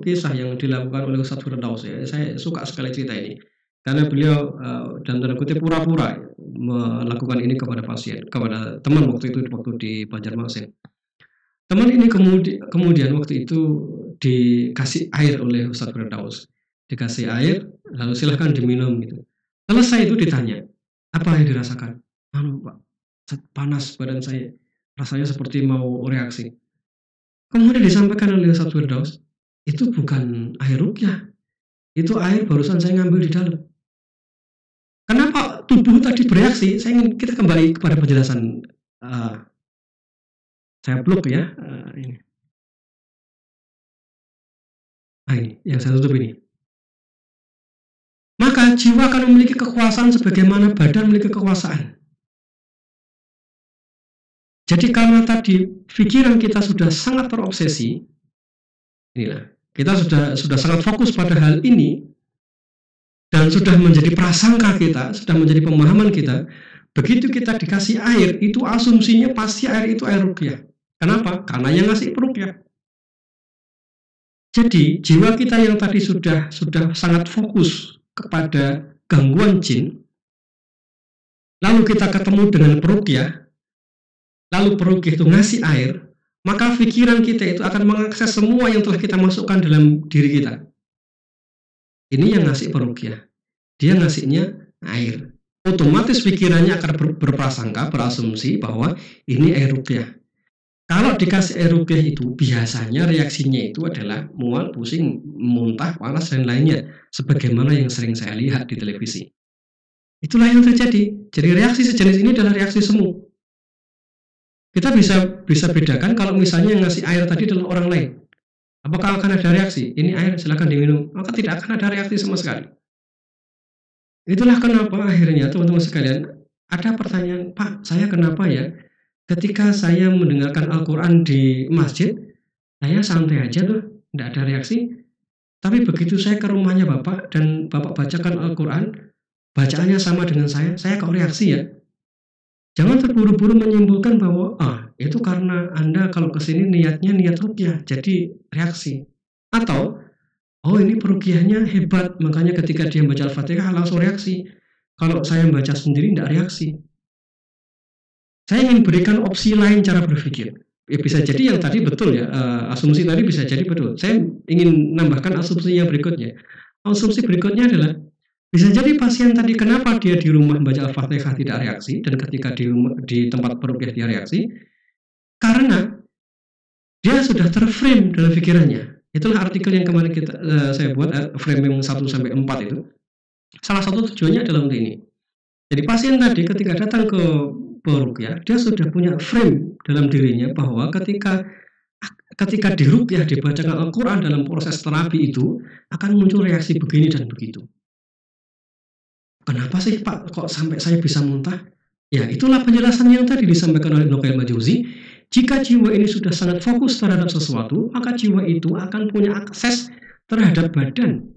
kisah yang dilakukan oleh Ustadz Firdaus ya. Saya suka sekali cerita ini karena beliau dan tanda kutip pura-pura melakukan ini kepada pasien, kepada teman waktu di Banjarmasin. Teman ini kemudian waktu itu dikasih air oleh Ustadz Firdaus. Dikasih air, lalu silahkan diminum gitu. Selesai itu ditanya, apa yang dirasakan? Pak, panas badan saya, rasanya seperti mau reaksi. Kemudian disampaikan oleh Ustadz Firdaus, itu bukan air ruqyah, itu air barusan saya ngambil di dalam. Kenapa tubuh tadi bereaksi? Saya ingin kita kembali kepada penjelasan. Saya blok ya, ini. Ini yang saya tutup ini. Maka jiwa akan memiliki kekuasaan sebagaimana badan memiliki kekuasaan. Jadi karena tadi pikiran kita sudah sangat terobsesi, inilah kita sudah sangat fokus pada hal ini dan sudah menjadi prasangka kita, sudah menjadi pemahaman kita. Begitu kita dikasih air, itu asumsinya pasti air itu air ruqyah. Kenapa? Karena yang ngasih peruqyah. Jadi jiwa kita yang tadi sudah sangat fokus kepada gangguan jin, lalu kita ketemu dengan peruqyah, lalu peruqyah itu ngasih air, maka pikiran kita itu akan mengakses semua yang telah kita masukkan dalam diri kita. Ini yang ngasih peruqyah, dia ngasihnya air. Otomatis pikirannya akan berprasangka, berasumsi bahwa ini air ruqyah. Kalau dikasih air ruqyah itu biasanya reaksinya itu adalah mual, pusing, muntah, panas dan lainnya, sebagaimana yang sering saya lihat di televisi. Itulah yang terjadi. Jadi reaksi sejenis ini adalah reaksi semu. Kita bisa bedakan kalau misalnya yang ngasih air tadi adalah orang lain. Apakah akan ada reaksi? Ini air, silakan diminum. Maka tidak akan ada reaksi sama sekali. Itulah kenapa akhirnya teman-teman sekalian ada pertanyaan, Pak, saya kenapa ya? Ketika saya mendengarkan Al-Quran di masjid, saya santai aja tuh, tidak ada reaksi. Tapi begitu saya ke rumahnya Bapak dan Bapak bacakan Al-Quran, bacaannya sama dengan saya kok reaksi ya. Jangan terburu-buru menyimpulkan bahwa itu karena Anda kalau kesini niatnya niat ruqyah, jadi reaksi. Atau, ini peruqyahnya hebat, makanya ketika dia baca Al-Fatihah langsung reaksi. Kalau saya baca sendiri tidak reaksi. Saya ingin berikan opsi lain cara berpikir. Ya, bisa jadi yang tadi betul ya, asumsi tadi bisa jadi betul. Saya ingin nambahkan asumsi yang berikutnya. Asumsi berikutnya adalah, bisa jadi pasien tadi kenapa dia di rumah baca Al-Fatihah tidak reaksi, dan ketika di tempat peruqyah dia reaksi, karena dia sudah terframe dalam pikirannya. Itulah artikel yang kemarin saya buat, framing 1-4 itu. Salah satu tujuannya adalah untuk ini. Jadi pasien tadi ketika datang ke peruqyah, dia sudah punya frame dalam dirinya bahwa ketika di ruqyah dibacakan Al-Quran dalam proses terapi itu akan muncul reaksi begini dan begitu. Kenapa sih Pak kok sampai saya bisa muntah? Ya itulah penjelasan yang tadi disampaikan oleh Ibnu Qayyim al-Jauzi. Jika jiwa ini sudah sangat fokus terhadap sesuatu, maka jiwa itu akan punya akses terhadap badan.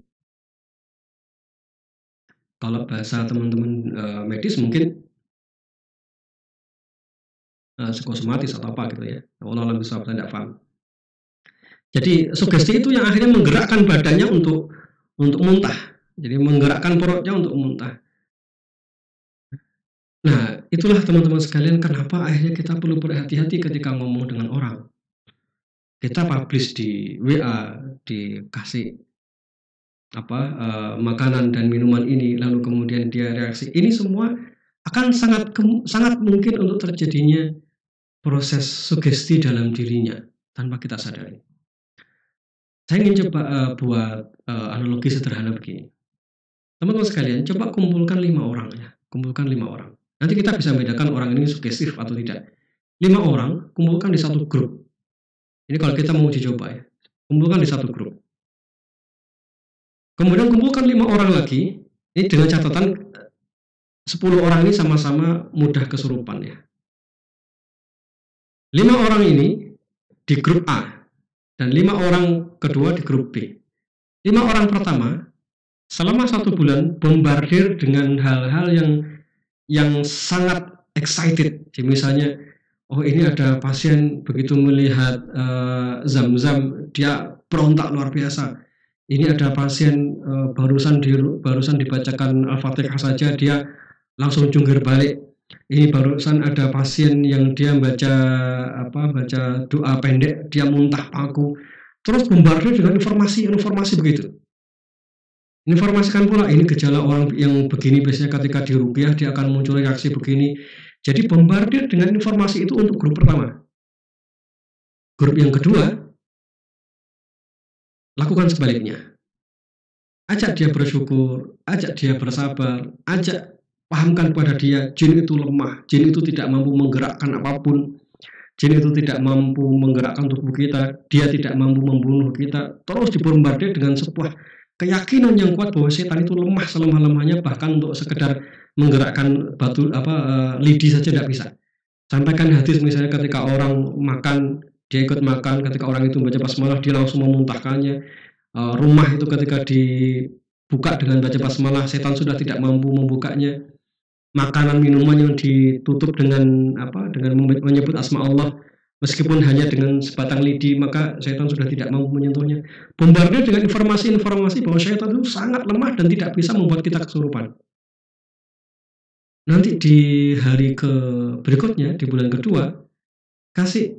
Kalau bahasa teman-teman medis mungkin psikosomatis atau apa gitu ya. Allah alam bisa tidak paham. Jadi sugesti itu yang akhirnya menggerakkan badannya untuk muntah. Jadi menggerakkan perutnya untuk muntah. Nah, itulah teman-teman sekalian kenapa akhirnya kita perlu berhati-hati ketika ngomong dengan orang. Kita publish di WA, dikasih makanan dan minuman ini, lalu kemudian dia reaksi. Ini semua akan sangat mungkin untuk terjadinya proses sugesti dalam dirinya tanpa kita sadari. Saya ingin coba buat analogi sederhana begini. Teman-teman sekalian, coba kumpulkan 5 orang ya. Kumpulkan 5 orang. Nanti kita bisa membedakan orang ini sugestif atau tidak. 5 orang kumpulkan di satu grup. Ini kalau kita mau uji coba ya. Kumpulkan di satu grup. Kemudian kumpulkan 5 orang lagi. Ini dengan catatan 10 orang ini sama-sama mudah kesurupan ya. 5 orang ini di grup A dan 5 orang kedua di grup B. 5 orang pertama selama 1 bulan bombardir dengan hal-hal yang sangat excited. Jadi misalnya, ini ada pasien begitu melihat zam-zam dia berontak luar biasa. Ini ada pasien barusan dibacakan Al-Fatihah saja dia langsung jungkir balik. Ini barusan ada pasien yang dia baca doa pendek, dia muntah paku. Terus bombardir dengan informasi begitu. Informasikan pula ini gejala orang yang begini biasanya ketika di ruqyah dia akan muncul reaksi begini. Jadi bombardir dengan informasi itu untuk grup pertama. Grup yang kedua lakukan sebaliknya. Ajak dia bersyukur, ajak dia bersabar, pahamkan pada dia jin itu lemah, jin itu tidak mampu menggerakkan apapun, jin itu tidak mampu menggerakkan tubuh kita, dia tidak mampu membunuh kita. Terus dibombardir dengan sebuah keyakinan yang kuat bahwa setan itu lemah selemah-lemahnya, bahkan untuk sekedar menggerakkan lidi saja tidak bisa. Sampaikan hadis misalnya ketika orang makan, dia ikut makan, ketika orang itu baca basmalah dia langsung memuntahkannya. Rumah itu ketika dibuka dengan baca basmalah, setan sudah tidak mampu membukanya. Makanan minuman yang ditutup dengan menyebut asma Allah, Meskipun hanya dengan sebatang lidi, maka syaitan sudah tidak mampu menyentuhnya. Bombardir dengan informasi-informasi bahwa syaitan itu sangat lemah dan tidak bisa membuat kita kesurupan. Nanti di hari berikutnya, di bulan kedua, kasih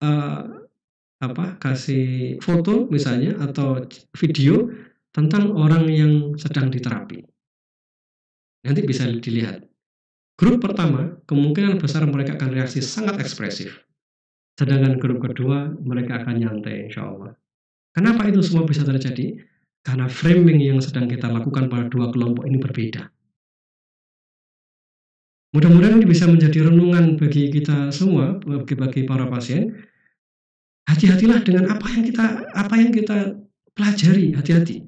uh, kasih foto misalnya atau video tentang orang yang sedang diterapi. Nanti bisa dilihat. Grup pertama, kemungkinan besar mereka akan reaksi sangat ekspresif. Sedangkan grup kedua, mereka akan nyantai insya Allah. Kenapa itu semua bisa terjadi? Karena framing yang sedang kita lakukan pada dua kelompok ini berbeda. Mudah-mudahan ini bisa menjadi renungan bagi kita semua, bagi para pasien. Hati-hatilah dengan apa yang kita pelajari, hati-hati.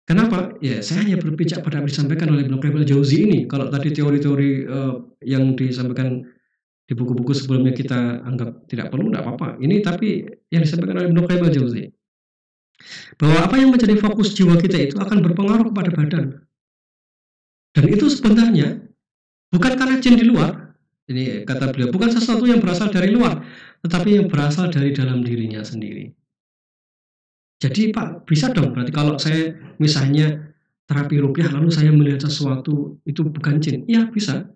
Kenapa? Ya, saya hanya berpijak pada apa yang disampaikan oleh Ibnu Qayyim al-Jauzi ini. Kalau tadi teori-teori yang disampaikan di buku-buku sebelumnya kita anggap tidak perlu, tidak apa-apa. Ini tapi yang disampaikan oleh Ibnu Qayyim al-Jauzi, bahwa apa yang menjadi fokus jiwa kita itu akan berpengaruh kepada badan. Dan itu sebenarnya bukan karena jin di luar. Ini kata beliau, bukan sesuatu yang berasal dari luar, tetapi yang berasal dari dalam dirinya sendiri. Jadi Pak, bisa dong berarti kalau saya misalnya terapi ruqyah lalu saya melihat sesuatu itu bukan jin. Iya, bisa.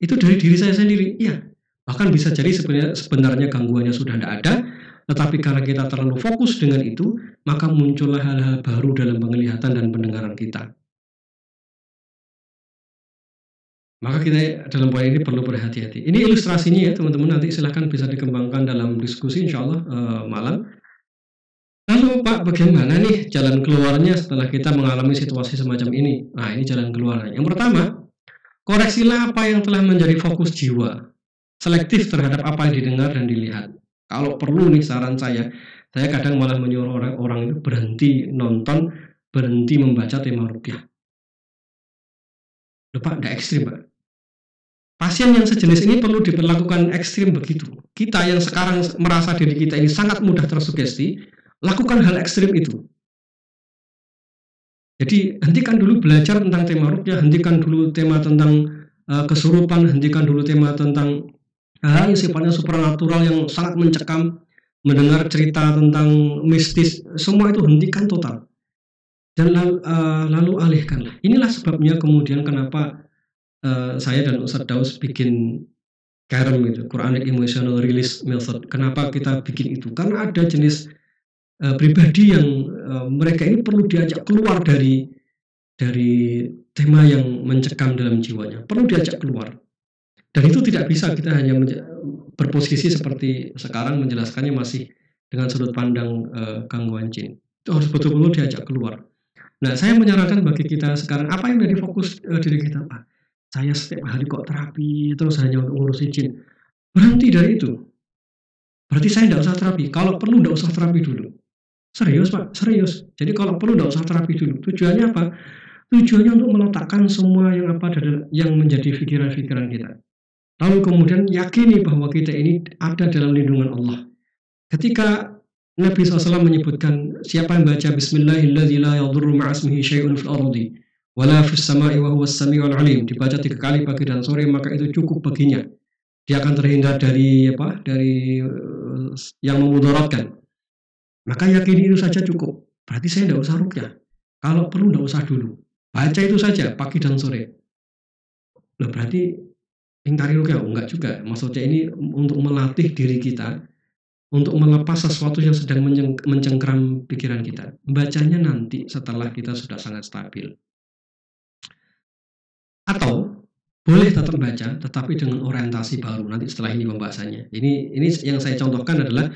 Itu dari diri saya sendiri. Iya. Bahkan bisa jadi sebenarnya gangguannya sudah tidak ada, tetapi karena kita terlalu fokus dengan itu, maka muncullah hal-hal baru dalam penglihatan dan pendengaran kita. Maka kita dalam poin ini perlu berhati-hati. Ini ilustrasinya ya teman-teman, nanti silahkan bisa dikembangkan dalam diskusi insya Allah malam. Lalu Pak, bagaimana nih jalan keluarnya setelah kita mengalami situasi semacam ini? Nah, ini jalan keluarnya. Yang pertama, koreksilah apa yang telah menjadi fokus jiwa. Selektif terhadap apa yang didengar dan dilihat. Kalau perlu nih saran saya kadang malah menyuruh orang itu berhenti nonton, berhenti membaca tema ruqyah. Loh Pak, tidak ekstrim Pak. Pasien yang sejenis ini perlu diperlakukan ekstrim begitu. Kita yang sekarang merasa diri kita ini sangat mudah tersugesti, lakukan hal ekstrim itu. Jadi hentikan dulu belajar tentang tema ruqyah, hentikan dulu tema tentang kesurupan, hentikan dulu tema tentang hal yang sifatnya supernatural yang sangat mencekam, mendengar cerita tentang mistis, semua itu hentikan total. Dan lalu alihkanlah. Inilah sebabnya kemudian kenapa saya dan Ustadz Daus bikin KERM itu, Quranic Emotional Release Method. Kenapa kita bikin itu? Karena ada jenis pribadi yang mereka ini perlu diajak keluar dari tema yang mencekam dalam jiwanya, perlu diajak keluar. Dan itu tidak bisa kita hanya berposisi seperti sekarang menjelaskannya masih dengan sudut pandang gangguan jin. Itu harus betul-betul diajak keluar. Nah, saya menyarankan bagi kita sekarang apa yang menjadi fokus diri kita, Pak? Saya setiap hari kok terapi terus hanya untuk ngurusin jin. Berhenti dari itu. Berarti saya tidak usah terapi. Kalau perlu tidak usah terapi dulu. Serius Pak, serius. Jadi kalau perlu tidak usah terapi dulu. Tujuannya apa? Tujuannya untuk meletakkan semua yang menjadi pikiran-pikiran kita. Lalu kemudian yakini bahwa kita ini ada dalam lindungan Allah. Ketika Nabi SAW menyebutkan siapa yang baca Bismillahirrahmanirrahim la yadurru ma'asmihi syai'un fil ardi wala fis sama'i wa huwas sami'ul alim, dibaca 3 kali pagi dan sore, maka itu cukup baginya. Dia akan terhindar dari yang memudaratkan. Maka yakini itu saja cukup. Berarti saya tidak usah ruqyah. Kalau perlu tidak usah dulu. Baca itu saja pagi dan sore. Loh, berarti ingkari ruqyah? Enggak juga. Maksudnya ini untuk melatih diri kita untuk melepas sesuatu yang sedang mencengkram pikiran kita. Bacanya nanti setelah kita sudah sangat stabil. Atau boleh tetap baca, tetapi dengan orientasi baru. Nanti setelah ini pembahasannya. Ini yang saya contohkan adalah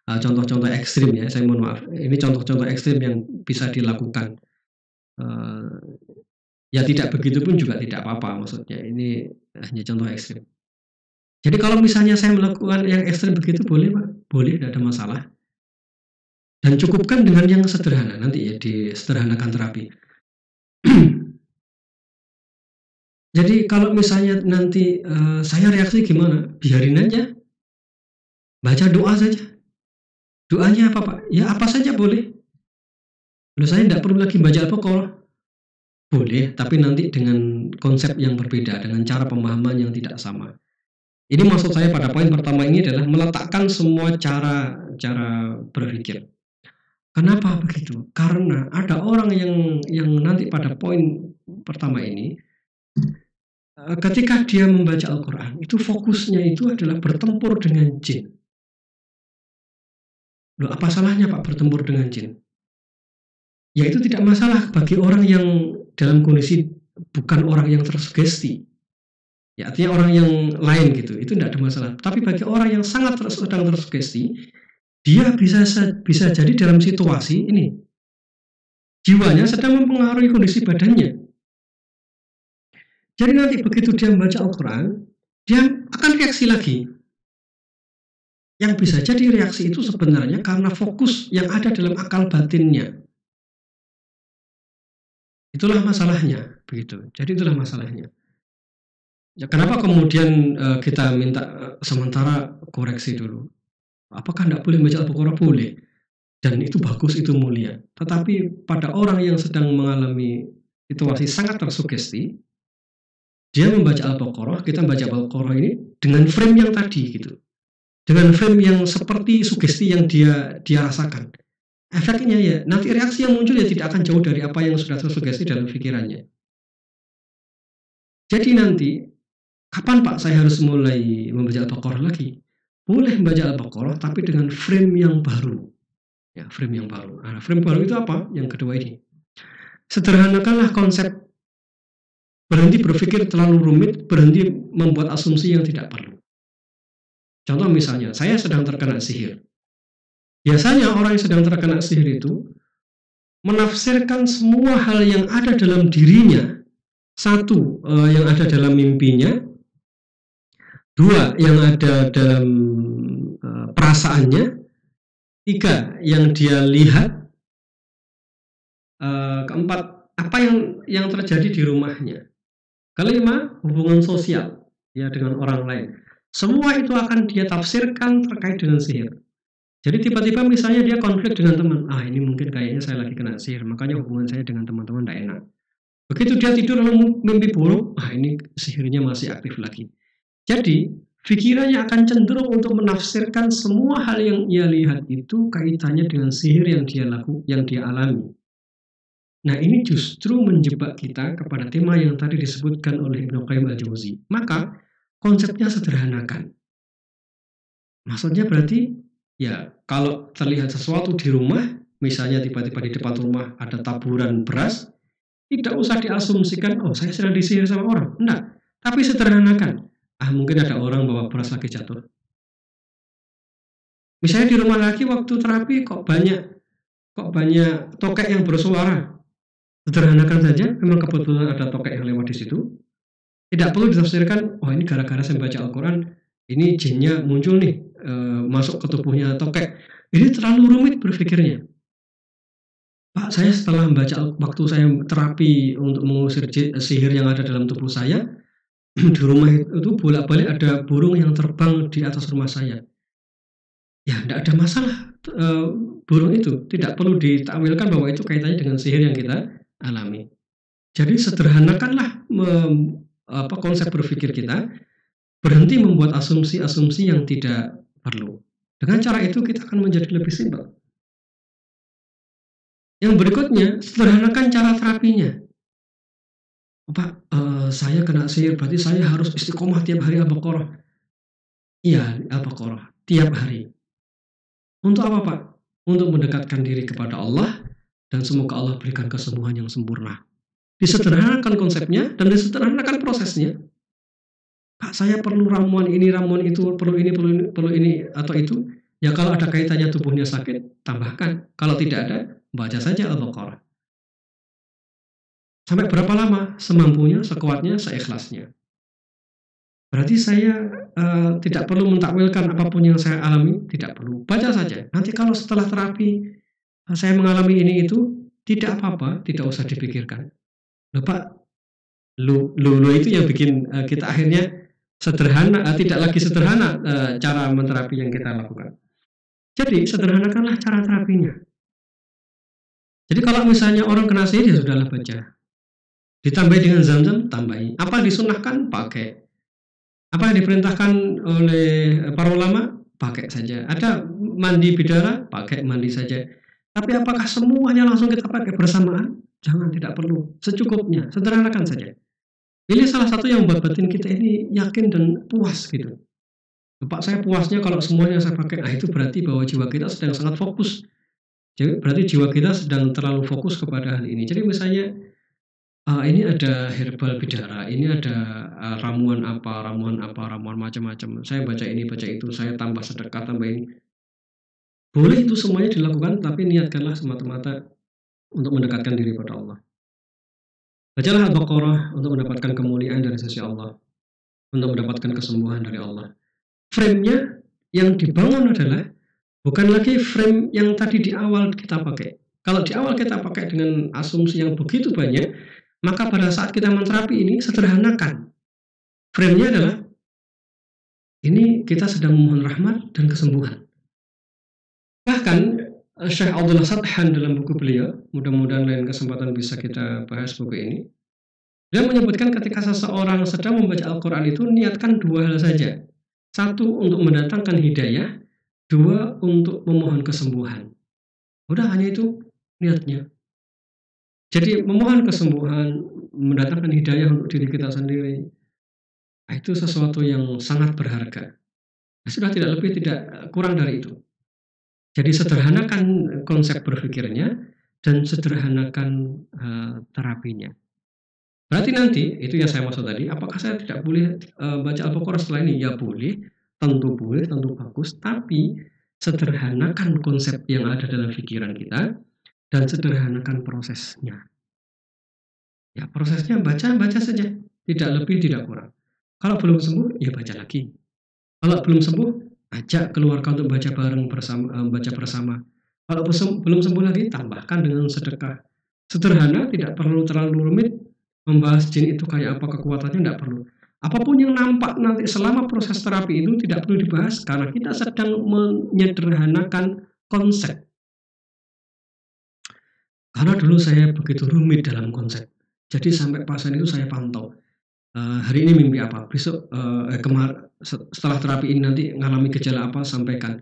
contoh-contoh ekstrim ya. Saya mohon maaf. Ini contoh-contoh ekstrim yang bisa dilakukan. Ya tidak begitu pun juga tidak apa-apa. Maksudnya ini hanya contoh ekstrim. Jadi kalau misalnya saya melakukan yang ekstrim begitu boleh Pak? Boleh, tidak ada masalah. Dan cukupkan dengan yang sederhana. Nanti ya disederhanakan terapi. Jadi kalau misalnya nanti saya reaksi gimana? Biarin aja. Baca doa saja. Doanya apa Pak? Ya apa saja boleh. Loh, saya tidak perlu lagi baca Al-Baqarah. Boleh, tapi nanti dengan konsep yang berbeda, dengan cara pemahaman yang tidak sama. Ini maksud saya pada poin pertama ini adalah meletakkan semua cara berpikir. Kenapa begitu? Karena ada orang yang nanti pada poin pertama ini, ketika dia membaca Al-Quran, itu fokusnya itu adalah bertempur dengan jin. Loh, apa salahnya Pak bertempur dengan jin? Ya itu tidak masalah bagi orang yang dalam kondisi bukan orang yang tersugesti. Ya, artinya orang yang lain gitu, itu tidak ada masalah. Tapi bagi orang yang sangat sedang tersugesti, dia bisa jadi dalam situasi ini, jiwanya sedang mempengaruhi kondisi badannya. Jadi nanti begitu dia membaca Al-Quran, dia akan reaksi lagi. Yang bisa jadi reaksi itu sebenarnya karena fokus yang ada dalam akal batinnya. Itulah masalahnya, begitu. Jadi itulah masalahnya. Ya, kenapa kemudian kita minta sementara koreksi dulu? Apakah tidak boleh baca Al-Baqarah? Boleh. Dan itu bagus, itu mulia. Tetapi pada orang yang sedang mengalami situasi sangat tersugesti, dia membaca Al-Baqarah, kita membaca Al-Baqarah ini dengan frame yang tadi gitu. Dengan frame yang seperti sugesti yang dia rasakan. Efeknya ya, nanti reaksi yang muncul ya tidak akan jauh dari apa yang sudah tersugesti dalam pikirannya. Jadi nanti, kapan Pak saya harus mulai membaca Al-Baqarah lagi? Boleh membaca Al-Baqarah tapi dengan frame yang baru. Ya, frame yang baru. Nah, frame baru itu apa? Yang kedua ini. Sederhanakanlah konsep. Berhenti berpikir terlalu rumit, berhenti membuat asumsi yang tidak perlu. Contoh misalnya, saya sedang terkena sihir. Biasanya orang yang sedang terkena sihir itu menafsirkan semua hal yang ada dalam dirinya. Satu, yang ada dalam mimpinya. Dua, yang ada dalam perasaannya. Tiga, yang dia lihat. Keempat, apa yang terjadi di rumahnya. Kelima, hubungan sosial ya dengan orang lain. Semua itu akan dia tafsirkan terkait dengan sihir. Jadi tiba-tiba misalnya dia konflik dengan teman. Ini mungkin kayaknya saya lagi kena sihir, makanya hubungan saya dengan teman-teman tidak enak. Begitu dia tidur lalu mimpi buruk, ini sihirnya masih aktif lagi. Jadi pikirannya akan cenderung untuk menafsirkan semua hal yang ia lihat itu kaitannya dengan sihir yang dia alami. Nah, ini justru menjebak kita kepada tema yang tadi disebutkan oleh Ibnu Qayyim al-Jauzi. Maka konsepnya sederhanakan. Maksudnya berarti ya kalau terlihat sesuatu di rumah, misalnya tiba-tiba di depan rumah ada taburan beras, tidak usah diasumsikan, saya sedang disihir sama orang. Enggak, tapi sederhanakan. Mungkin ada orang bawa beras lagi jatuh. Misalnya di rumah lagi waktu terapi kok banyak tokek yang bersuara. Sederhanakan saja, memang kebetulan ada tokek yang lewat di situ. Tidak perlu ditafsirkan, ini gara-gara saya baca Al-Quran, ini jinnya muncul nih, masuk ke tubuhnya tokek. Ini terlalu rumit berpikirnya. Pak, saya setelah membaca waktu saya terapi untuk mengusir sihir yang ada dalam tubuh saya, di rumah itu bolak-balik ada burung yang terbang di atas rumah saya. Ya, tidak ada masalah. Burung itu tidak perlu ditakwilkan bahwa itu kaitannya dengan sihir yang kita alami. Jadi sederhanakanlah konsep berpikir kita, berhenti membuat asumsi-asumsi yang tidak perlu. Dengan cara itu kita akan menjadi lebih simpel. Yang berikutnya, sederhanakan cara terapinya. Pak, saya kena sihir, berarti saya harus istiqomah tiap hari Al-Baqarah. Iya, Al-Baqarah tiap hari. Untuk apa Pak? Untuk mendekatkan diri kepada Allah dan semoga Allah berikan kesembuhan yang sempurna. Disederhanakan konsepnya dan disederhanakan prosesnya. Pak, saya perlu ramuan ini, ramuan itu, perlu ini atau itu. Ya kalau ada kaitannya tubuhnya sakit, tambahkan. Kalau tidak ada, baca saja Al-Baqarah. Sampai berapa lama? Semampunya, sekuatnya, seikhlasnya. Berarti saya tidak perlu mentakwilkan apapun yang saya alami, tidak perlu. Baca saja. Nanti kalau setelah terapi saya mengalami ini itu, tidak apa-apa, tidak usah dipikirkan. Loh Pak, lu itu yang bikin kita akhirnya sederhana, tidak lagi sederhana cara menterapi yang kita lakukan. Jadi sederhanakanlah cara terapinya. Jadi kalau misalnya orang kena sihir, ya sudahlah baca. Ditambah dengan zam-zam, tambahi. Apa disunahkan? Pakai. Apa yang diperintahkan oleh para ulama? Pakai saja. Ada mandi bidara? Pakai mandi saja. Tapi apakah semuanya langsung kita pakai bersamaan? Jangan, tidak perlu. Secukupnya, sederhanakan saja. Pilih salah satu yang membuat batin kita ini yakin dan puas gitu. Pak, saya puasnya kalau semuanya saya pakai. Nah, itu berarti bahwa jiwa kita sedang sangat fokus. Jadi berarti jiwa kita sedang terlalu fokus kepada hal ini. Jadi misalnya ini ada herbal bidara, ini ada ramuan apa, ramuan macam-macam. Saya baca ini, baca itu, saya tambah sedekah, tambah ini. Boleh itu semuanya dilakukan, tapi niatkanlah semata-mata untuk mendekatkan diri pada Allah. Bacalah Al-Baqarah untuk mendapatkan kemuliaan dari sisi Allah, untuk mendapatkan kesembuhan dari Allah. Frame-nya yang dibangun adalah bukan lagi frame yang tadi di awal kita pakai. Kalau di awal kita pakai dengan asumsi yang begitu banyak, maka pada saat kita menterapi ini sederhanakan. Frame-nya adalah ini kita sedang memohon rahmat dan kesembuhan. Bahkan Syekh Abdullah Sadhan dalam buku beliau, mudah-mudahan lain kesempatan bisa kita bahas buku ini, dia menyebutkan ketika seseorang sedang membaca Al-Quran itu niatkan dua hal saja. Satu, untuk mendatangkan hidayah. Dua, untuk memohon kesembuhan. Udah, hanya itu niatnya. Jadi memohon kesembuhan, mendatangkan hidayah untuk diri kita sendiri, itu sesuatu yang sangat berharga. Sudah, tidak lebih, tidak kurang dari itu. Jadi sederhanakan konsep berpikirnya dan sederhanakan terapinya. Berarti nanti, itu yang saya maksud tadi, apakah saya tidak boleh baca Al-Baqarah setelah ini? Ya boleh, tentu bagus, tapi sederhanakan konsep yang ada dalam pikiran kita dan sederhanakan prosesnya. Ya, prosesnya baca saja, tidak lebih, tidak kurang. Kalau belum sembuh, ya baca lagi. Kalau belum sembuh, ajak keluarga untuk baca bareng baca bersama. Kalau belum sembuh lagi, tambahkan dengan sedekah. Sederhana, tidak perlu terlalu rumit. Membahas jin itu kayak apa kekuatannya, tidak perlu. Apapun yang nampak nanti selama proses terapi itu tidak perlu dibahas karena kita sedang menyederhanakan konsep. Karena dulu saya begitu rumit dalam konsep. Jadi sampai pasien itu saya pantau. Hari ini mimpi apa, besok setelah terapi ini nanti ngalami gejala apa, sampaikan.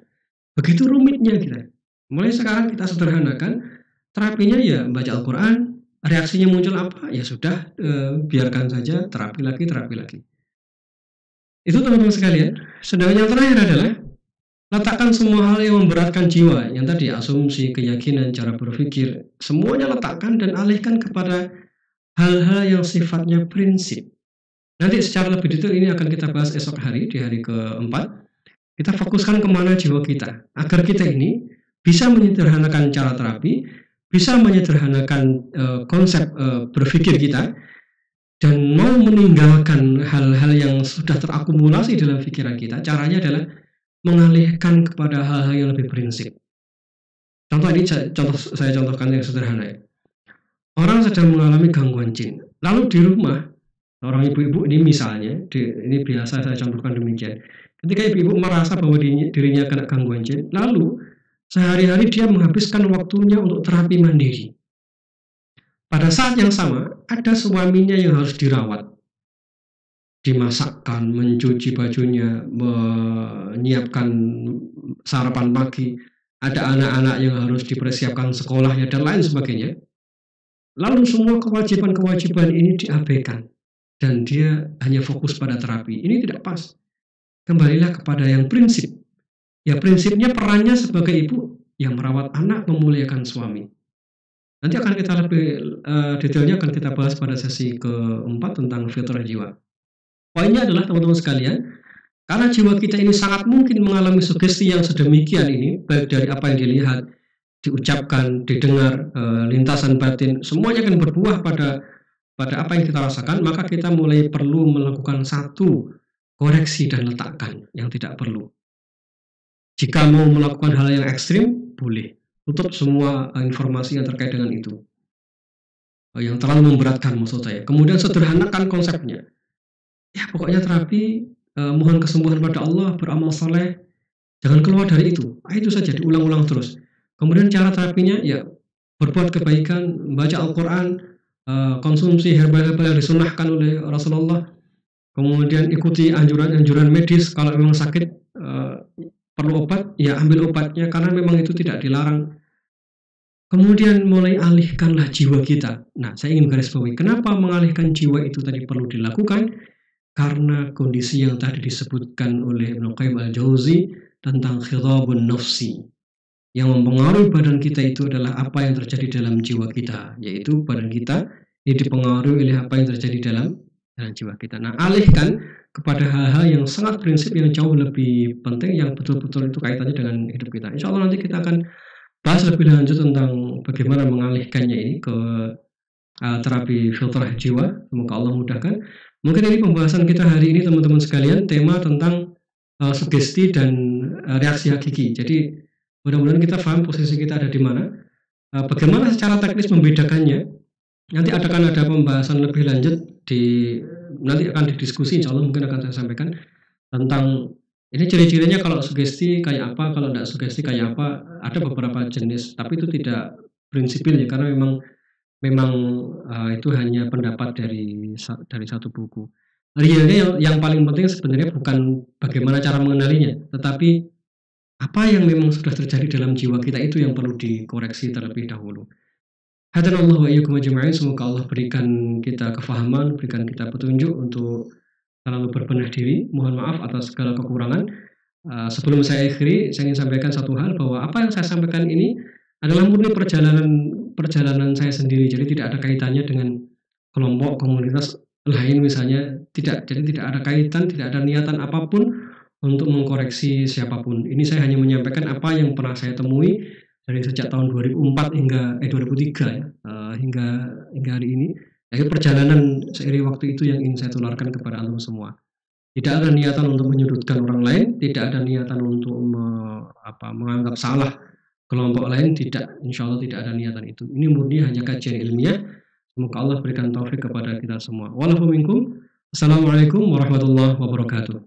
Begitu rumitnya kita. Mulai sekarang kita sederhanakan, terapinya ya baca Al-Quran, reaksinya muncul apa, ya sudah, biarkan saja, terapi lagi. Itu teman-teman sekalian. Sedangkan yang terakhir adalah letakkan semua hal yang memberatkan jiwa, yang tadi asumsi, keyakinan, cara berpikir, semuanya letakkan dan alihkan kepada hal-hal yang sifatnya prinsip. Nanti secara lebih detail ini akan kita bahas esok hari, di hari keempat. Kita fokuskan kemana jiwa kita, agar kita ini bisa menyederhanakan cara terapi, bisa menyederhanakan konsep berpikir kita, dan mau meninggalkan hal-hal yang sudah terakumulasi dalam pikiran kita. Caranya adalah mengalihkan kepada hal-hal yang lebih prinsip. Contoh ini, saya contohkan yang sederhana ya. Orang sedang mengalami gangguan jin, lalu di rumah, orang ibu-ibu ini misalnya, ini biasa saya contohkan demikian. Ketika ibu-ibu merasa bahwa dirinya kena gangguan jin, lalu sehari-hari dia menghabiskan waktunya untuk terapi mandiri. Pada saat yang sama, ada suaminya yang harus dirawat. Dimasakkan, mencuci bajunya, menyiapkan sarapan pagi. Ada anak-anak yang harus dipersiapkan sekolahnya, dan lain sebagainya. Lalu semua kewajiban-kewajiban ini diabaikan. Dan dia hanya fokus pada terapi. Ini tidak pas. Kembalilah kepada yang prinsip. Ya, prinsipnya perannya sebagai ibu yang merawat anak, memuliakan suami. Nanti akan kita lebih detailnya akan kita bahas pada sesi keempat tentang fitrah jiwa. Poinnya adalah teman-teman sekalian, karena jiwa kita ini sangat mungkin mengalami sugesti yang sedemikian ini, baik dari apa yang dilihat, diucapkan, didengar, lintasan batin, semuanya akan berbuah pada apa yang kita rasakan. Maka kita mulai perlu melakukan satu koreksi dan letakkan yang tidak perlu. Jika mau melakukan hal yang ekstrim, boleh. Tutup semua informasi yang terkait dengan itu. Yang terlalu memberatkan maksud saya. Kemudian sederhanakan konsepnya. Ya, pokoknya terapi, mohon kesembuhan pada Allah, beramal saleh, jangan keluar dari itu. Itu saja, diulang-ulang terus. Kemudian cara terapinya, ya berbuat kebaikan, baca Al-Quran, konsumsi herbal-herbal yang disunnahkan oleh Rasulullah. kemudian ikuti anjuran-anjuran medis, kalau memang sakit, perlu obat, ya ambil obatnya karena memang itu tidak dilarang. Kemudian mulai alihkanlah jiwa kita. Nah, saya ingin garis bawahi, kenapa mengalihkan jiwa itu tadi perlu dilakukan? Karena kondisi yang tadi disebutkan oleh Ibnu Qayyim al-Jauzi tentang khidabun nafsi. Yang mempengaruhi badan kita itu adalah apa yang terjadi dalam jiwa kita, yaitu badan kita ini dipengaruhi oleh apa yang terjadi dalam jiwa kita. Nah, alihkan kepada hal-hal yang sangat prinsip, yang jauh lebih penting, yang betul-betul itu kaitannya dengan hidup kita. Insya Allah nanti kita akan bahas lebih lanjut tentang bagaimana mengalihkannya ini ke terapi filtrah jiwa. Semoga Allah mudahkan. Mungkin ini pembahasan kita hari ini teman-teman sekalian, tema tentang sugesti dan reaksi hakiki. Jadi mudah-mudahan kita paham posisi kita ada di mana. Bagaimana secara teknis membedakannya. Nanti akan ada pembahasan lebih lanjut nanti akan didiskusi, insya Allah mungkin akan saya sampaikan tentang ini ciri-cirinya, kalau sugesti kayak apa, kalau tidak sugesti kayak apa. Ada beberapa jenis, tapi itu tidak prinsipil ya, karena memang itu hanya pendapat dari satu buku. Realnya yang paling penting sebenarnya bukan bagaimana cara mengenalinya, tetapi apa yang memang sudah terjadi dalam jiwa kita, itu yang perlu dikoreksi terlebih dahulu. Hadanallahu wa iyyakum ajma'in. Semoga Allah berikan kita kefahaman, berikan kita petunjuk untuk selalu berbenah diri. Mohon maaf atas segala kekurangan. Sebelum saya akhiri, saya ingin sampaikan satu hal, bahwa apa yang saya sampaikan ini adalah murni perjalanan saya sendiri. Jadi tidak ada kaitannya dengan kelompok komunitas lain misalnya, tidak. Jadi tidak ada kaitan, tidak ada niatan apapun untuk mengkoreksi siapapun. Ini saya hanya menyampaikan apa yang pernah saya temui dari sejak tahun 2004 2003 ya, hingga hari ini. Jadi perjalanan seiring waktu itu yang ingin saya tularkan kepada antum semua. Tidak ada niatan untuk menyudutkan orang lain, tidak ada niatan untuk menganggap salah kelompok lain, tidak. Insya Allah tidak ada niatan itu. Ini murni hanya kajian ilmiah. Semoga Allah berikan taufik kepada kita semua. Walaupun minkum. Assalamualaikum warahmatullahi wabarakatuh.